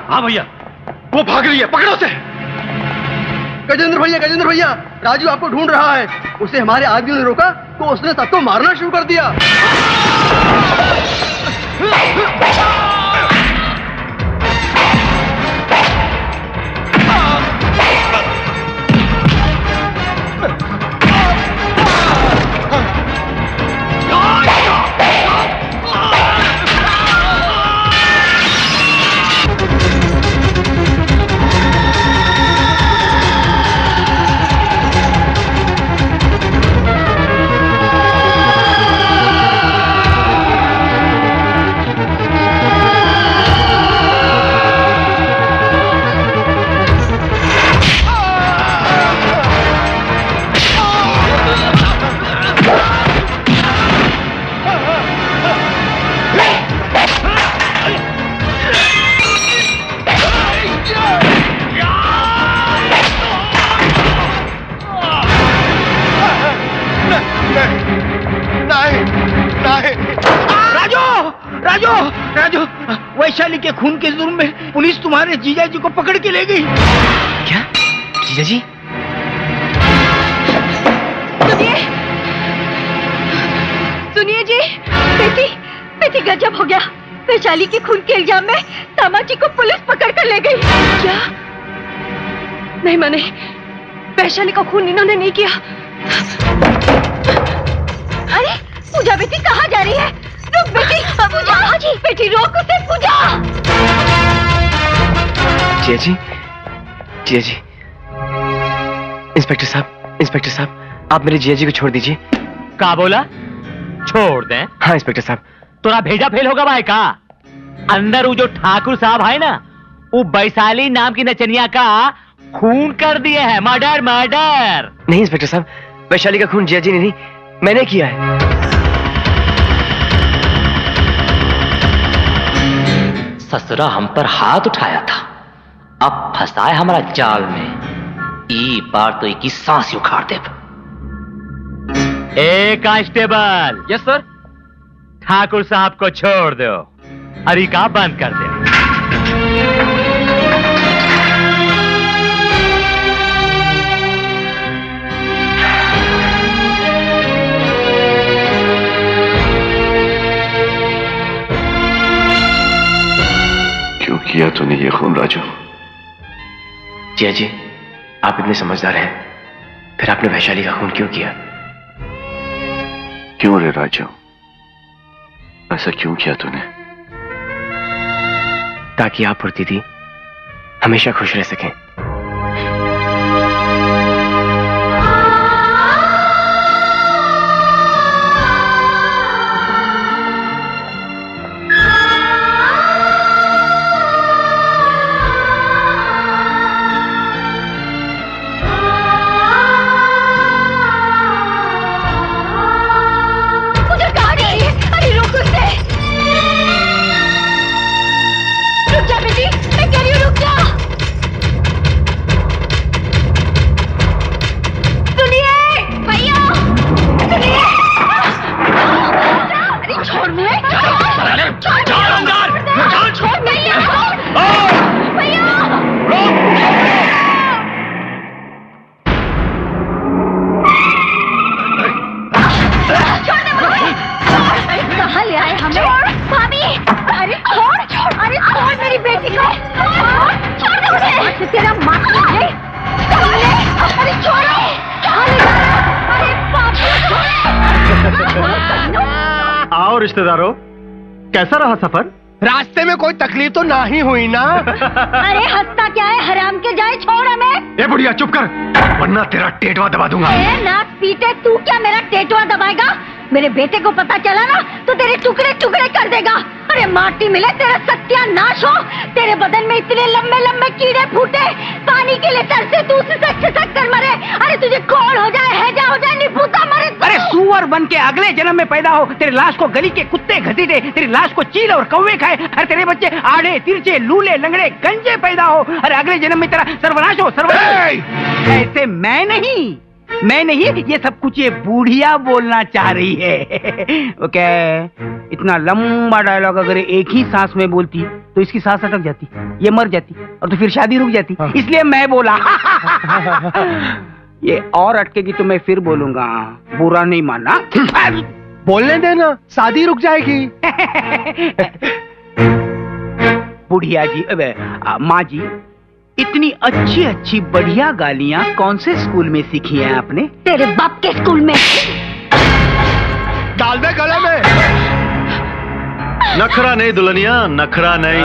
हाँ भैया, वो भाग रही है, पकड़ो उसे। गजेंद्र भैया, राजू आपको ढूंढ रहा है। उसे हमारे आदमियों ने रोका तो उसने सबको मारना शुरू कर दिया। राजू, वैशाली के खून के जुर्म में पुलिस तुम्हारे जीजा जी को पकड़ के ले गई। क्या? जीजा जी? सुनिए जी, बेटी गजब हो गया। वैशाली के खून के इल्जाम में दामाजी को पुलिस पकड़ कर ले गई। क्या? नहीं माने, वैशाली का खून इन्होंने नहीं किया। अरे पूजा बेटी कहाँ जा रही है? रुक बेटी, पूजा जी, बेटी रोक उसे, पूजा। जीजा जी, इंस्पेक्टर साहब, आप मेरे जीजा जी को छोड़ दीजिए। क्या बोला? छोड़ दें? हाँ इंस्पेक्टर साहब। तोरा भेजा फेल होगा भाई का? अंदर वो जो ठाकुर साहब है ना, वो वैशाली नाम की नचनिया का खून कर दिए है। मर्डर। नहीं इंस्पेक्टर साहब, वैशाली का खून जीजा जी ने नहीं, मैंने किया है। ससुरा हम पर हाथ उठाया था, अब फंसाए हमारा जाल में। ई बार तो एक ही सांस उखाड़ दे। ए कांस्टेबल। Yes sir. ठाकुर साहब को छोड़ दो, अरिका बंद कर दो। क्यों किया तूने ये खून राजू? जीजा जी, आप इतने समझदार हैं, फिर आपने वैशाली का खून क्यों किया? क्यों रे राजू, ऐसा क्यों किया तूने? ताकि आप और दीदी हमेशा खुश रह सकें। रिश्तेदारों, कैसा रहा सफर? रास्ते में कोई तकलीफ तो ना ही हुई ना? अरे हंसता क्या है, हराम के जाए, छोड़ हमें। ए बुढ़िया चुप कर, वरना तेरा टेटवा दबा दूंगा। नाक पीटे, तू क्या मेरा टेटवा दबाएगा? मेरे बेटे को पता चला ना तो तेरे टुकड़े टुकड़े कर देगा। अरे माटी मिले तेरा सत्यानाश हो। तेरे बदन में इतने लंबे लंबे कीड़े फूटे, पानी के लिए तरसे तू खिसक कर मरे। अरे तुझे खोल हो जाए, हैजा हो जाए, निपुता मरे। अरे सुअर बन के अगले जन्म में पैदा हो, तेरे लाश को गली के कुत्ते घसीटे, तेरी लाश को चील और कौवे खाए। अरे तेरे बच्चे आड़े तिरछे लूले लंगड़े गंजे पैदा हो। अरे अगले जन्म में तेरा सर्वनाश हो, सर्वनाश। ऐसे मैं नहीं, ये सब कुछ ये बूढ़िया बोलना चाह रही है। ओके, इतना लंबा डायलॉग अगर एक ही सांस में बोलती तो इसकी सांस अटक जाती, ये मर जाती और तो फिर शादी रुक जाती। इसलिए मैं बोला। ये और अटकेगी तो मैं फिर बोलूंगा, बुरा नहीं मानना। बोलने देना, शादी रुक जाएगी। बुढ़िया जी, माँ जी, इतनी अच्छी अच्छी बढ़िया गालियाँ कौन से स्कूल में सीखी हैं आपने? तेरे बाप के स्कूल में। डाल दे गले में। नखरा नहीं दुल्हनिया, नखरा नहीं।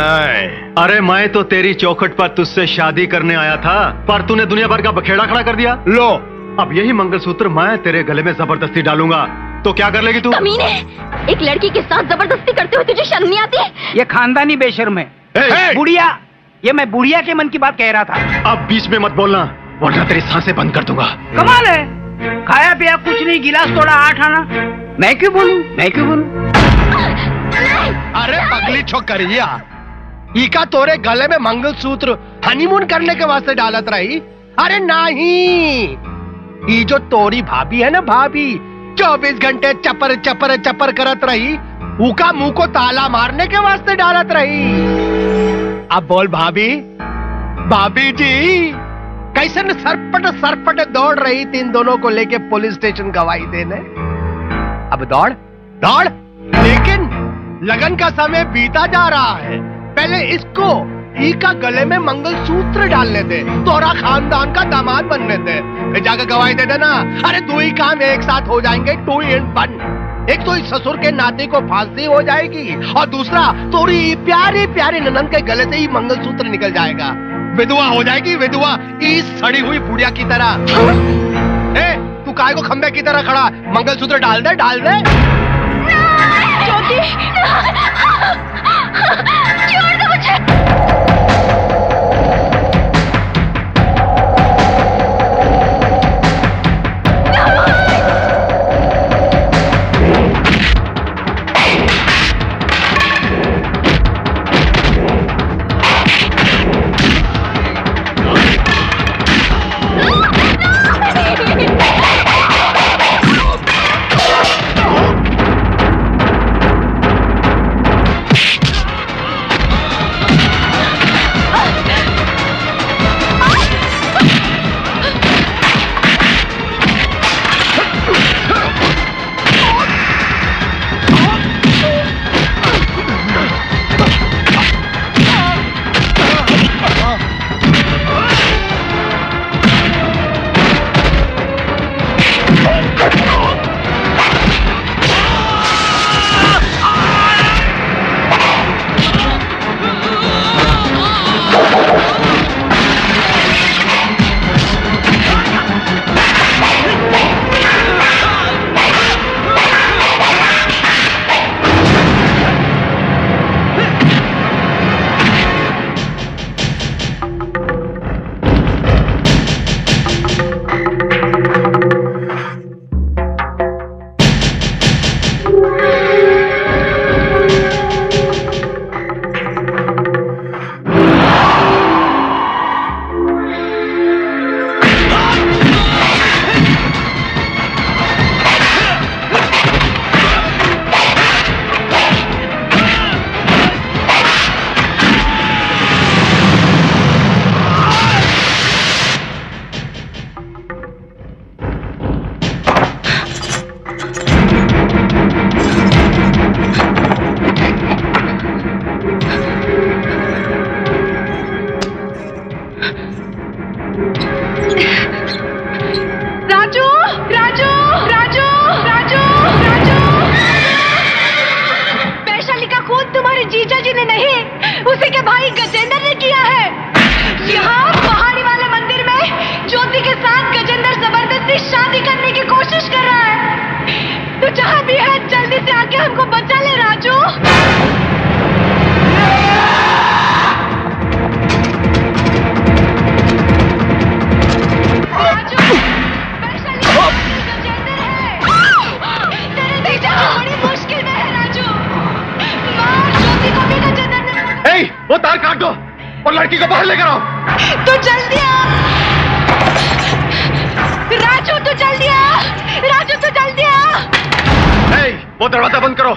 अरे मैं तो तेरी चौखट पर तुझसे शादी करने आया था, पर तूने दुनिया भर का बखेड़ा खड़ा कर दिया। लो, अब यही मंगलसूत्र मैं तेरे गले में जबरदस्ती डालूंगा तो क्या कर लेगी तू? कमीने, एक लड़की के साथ जबरदस्ती करते हुए तुझे शर्म नहीं आती? ये खानदानी बेशर्म है। बुढ़िया, ये मैं बुढ़िया के मन की बात कह रहा था। अब बीच में मत बोलना, वरना तेरी सांसें बंद कर दूंगा। कमाल है, खाया पिया कुछ नहीं, गिलास तोड़ा 8 आना। मैं क्यों बोलूं? अरे पगली छोकरिया, इका तोरे गले में मंगलसूत्र हनीमून करने के वास्ते डालत रही? अरे नहीं, ये जो तोरी भाभी है ना, भाभी 24 घंटे चपर चपर चपर करत रही, उका मुंह को ताला मारने के वास्ते डालत रही। अब बोल भाभी, भाभी जी कैसे न सरपट दौड़ रही थी इन दोनों को लेके पुलिस स्टेशन गवाही देने। अब दौड़, लेकिन लगन का समय बीता जा रहा है। पहले इसको का गले में मंगलसूत्र डालने दे, तोरा खानदान का दामाद बनने दे, फिर जाकर गवाही दे देना। अरे 2 ही काम एक साथ हो जाएंगे, 2 in 1। एक तो इस ससुर के नाते को फांसी हो जाएगी और दूसरा तोरी प्यारी प्यारी ननद के गले से ही मंगलसूत्र निकल जाएगा। विधवा हो जाएगी, विधवा, इस सड़ी हुई बुढ़िया की तरह। तू काय को खंबे की तरह खड़ा, मंगलसूत्र डाल दे। ज्योति, छोड़ दो मुझे। उसी के भाई गजेंद्र ने किया है। यहाँ पहाड़ी वाले मंदिर में ज्योति के साथ गजेंद्र जबरदस्ती शादी करने की कोशिश कर रहा है। तू जहाँ भी है जल्दी से आके हमको बचा ले राजू। वो तार काट दो और लड़की को बाहर लेकर आओ। तू जल्दी आ राजू, तू जल्दी आ राजू, तू जल्दी आ। वो दरवाजा बंद करो।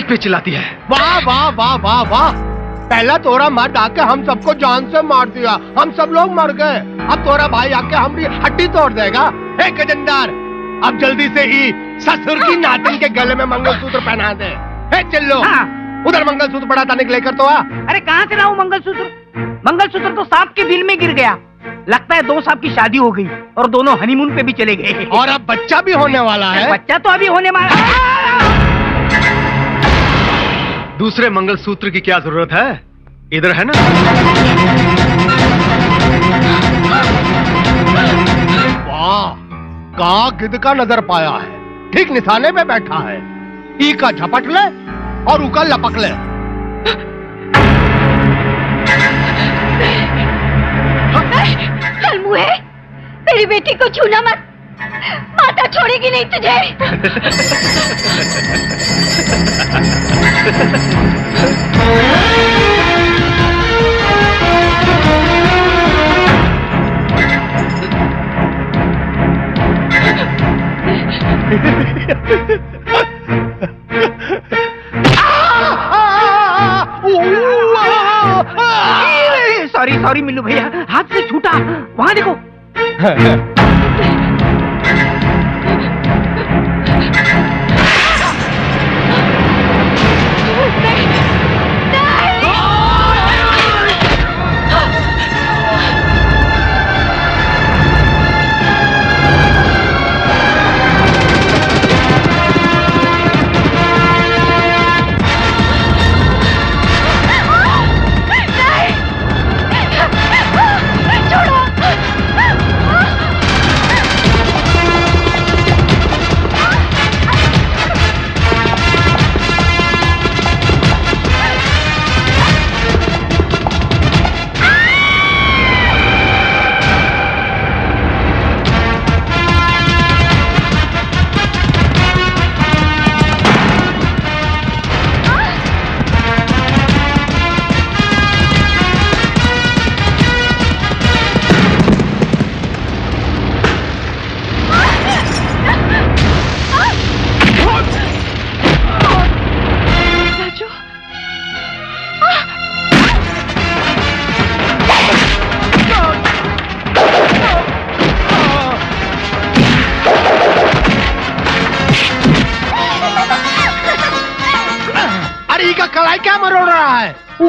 पे चिल्लाती है। वाह वाह वाह वाह वाह, पहला तोरा मर्द आके हम सबको जान से मार दिया, हम सब लोग मर गए। अब तोरा भाई आके हमारी हड्डी तोड़ देगा। हे गजेंद्र, अब जल्दी से ही ससुर की नातिन के गले में मंगलसूत्र पहना दे। हे चिल्लो, उधर मंगलसूत्र पड़ा था, लेकर तो आ। अरे कहाँ से लाऊं मंगलसूत्र? मंगलसूत्र तो सांप के बिल में गिर गया। लगता है 2 साल की शादी हो गई और दोनों हनीमून पे भी चले गए। और अब बच्चा भी होने वाला है। बच्चा तो अभी होने वाला है। दूसरे मंगलसूत्र की क्या जरूरत है? इधर है ना। वाह, का गिद्ध का नजर पाया है, ठीक निशाने पे बैठा है। ई का झपट ले और ऊ का लपक ले। मुहे, तेरी बेटी को छूना मत, माता छोड़ेगी नहीं तुझे। सॉरी सॉरी मिल्लू भैया, हाथ से छूटा। वहां देखो।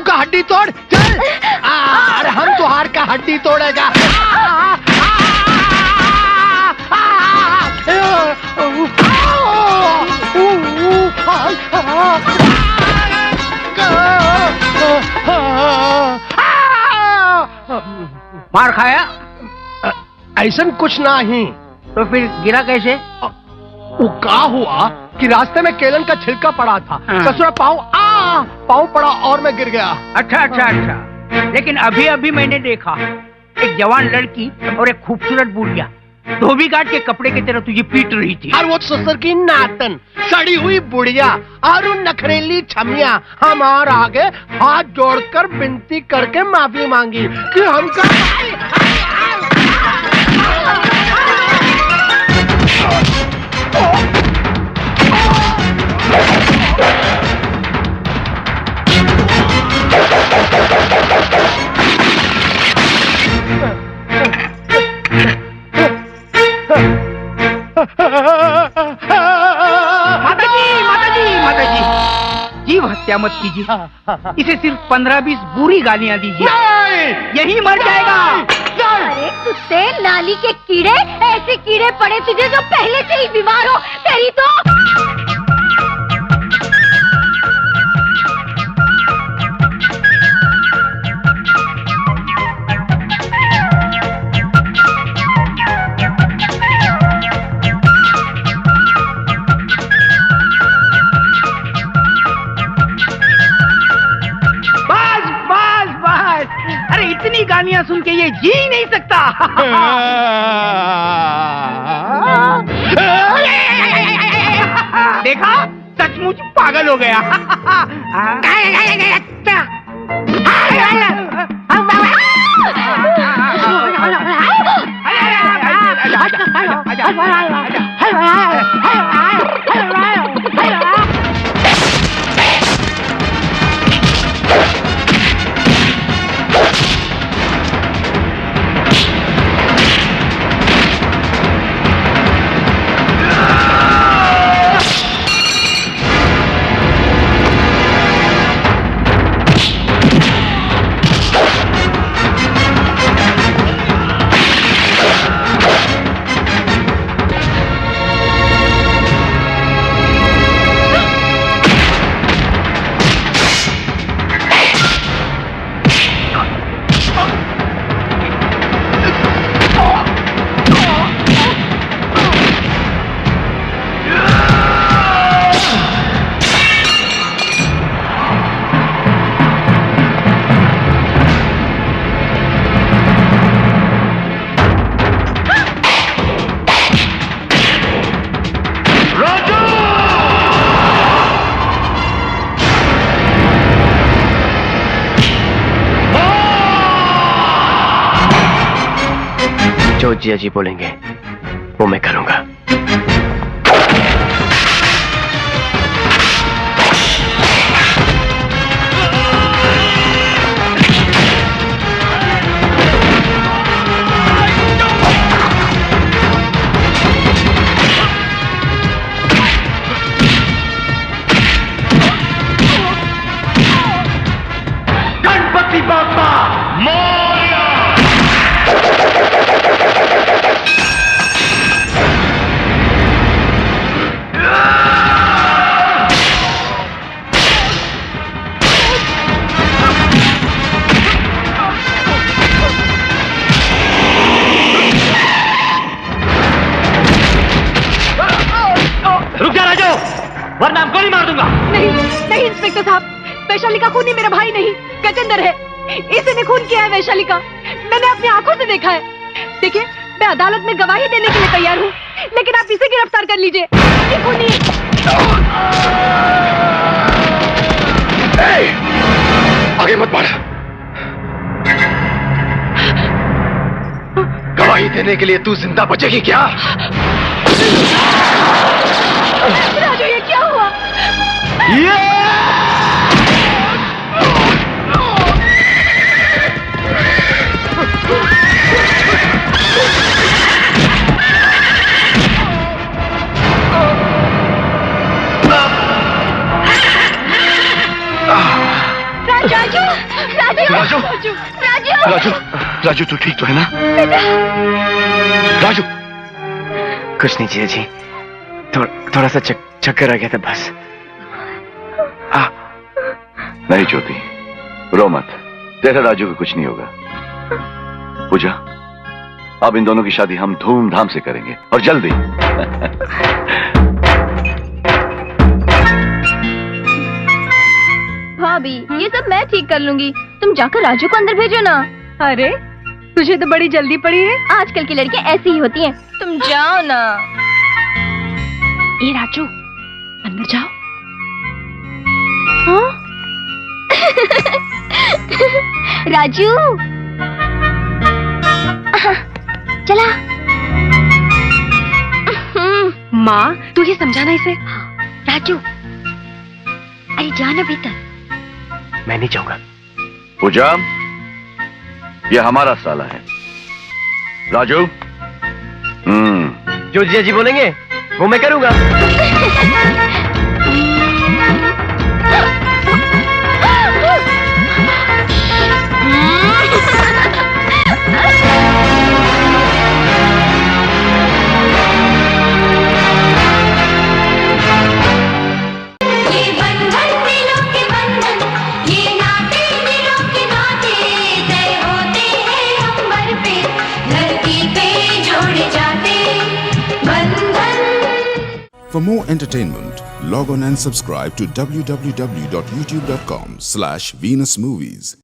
का हड्डी तोड़, चल। अरे हम तुहार का हड्डी तोड़ेगा। मार खाया? ऐसा कुछ नहीं। तो फिर गिरा कैसे? वो क्या हुआ कि रास्ते में केलन का छिलका पड़ा था। ससुरा पाँव पड़ा और मैं गिर गया। अच्छा अच्छा अच्छा। लेकिन अभी अभी मैंने देखा एक जवान लड़की और एक खूबसूरत बुढ़िया धोबी घाट के कपड़े की तरह तुझे पीट रही थी। और वो ससुर की नातन, सड़ी हुई बुढ़िया और उन नखरेली छमिया हमारे आगे हाथ जोड़कर विनती करके माफी मांगी कि हमका माताजी, जीव हत्या मत कीजिए। इसे सिर्फ 15-20 बुरी गालियां दीजिए, यही मर जाएगा। अरे कुत्ते नाली के कीड़े, ऐसे कीड़े पड़े तुझे जो पहले से ही बीमार हो। तेरी तो इतनी गालियां सुन के ये जी नहीं सकता। देखा, सचमुच पागल हो गया। जो जिया जी बोलेंगे वो मैं करूंगा। गणपति बाप्पा मोरया। रुक जा राजू, वरना हमको नहीं मार दूंगा। नहीं नहीं इंस्पेक्टर साहब, वैशाली का खूनी मेरा भाई नहीं गजेंद्र है। इसी ने खून किया है वैशाली का, मैंने अपनी आंखों से देखा है। देखिए, मैं अदालत में गवाही देने के लिए तैयार हूँ, लेकिन आप इसे गिरफ्तार कर लीजिए। ये खूनी आगे मत बढ़। गवाही देने के लिए तू जिंदा बचेगी क्या? राजू, ये क्या हुआ? राजू, राजू, राजू, राजू, राजू, राजू तू ठीक तो है ना? राजू, कुछ नहीं जिया जी, थोड़ा सा चक्कर आ गया था बस। नहीं ज्योति, रो मत, तेरा राजू को कुछ नहीं होगा। पूजा, अब इन दोनों की शादी हम धूमधाम से करेंगे और जल्दी। भाभी, ये सब मैं ठीक कर लूंगी। तुम जाकर राजू को अंदर भेजो ना। अरे तुझे तो बड़ी जल्दी पड़ी है। आजकल की लड़कियां ऐसी ही होती हैं। तुम जाओ ना। ये राजू, अंदर जाओ। हाँ? राजू, चला। माँ, तू ये समझाना इसे। राजू, अरे जाना भीतर। मैं नहीं जाऊंगा। पूजा, ये हमारा साला है। राजू, जो जीजा जी बोलेंगे वो मैं करूंगा। For more entertainment, log on and subscribe to www.youtube.com/VenusMovies.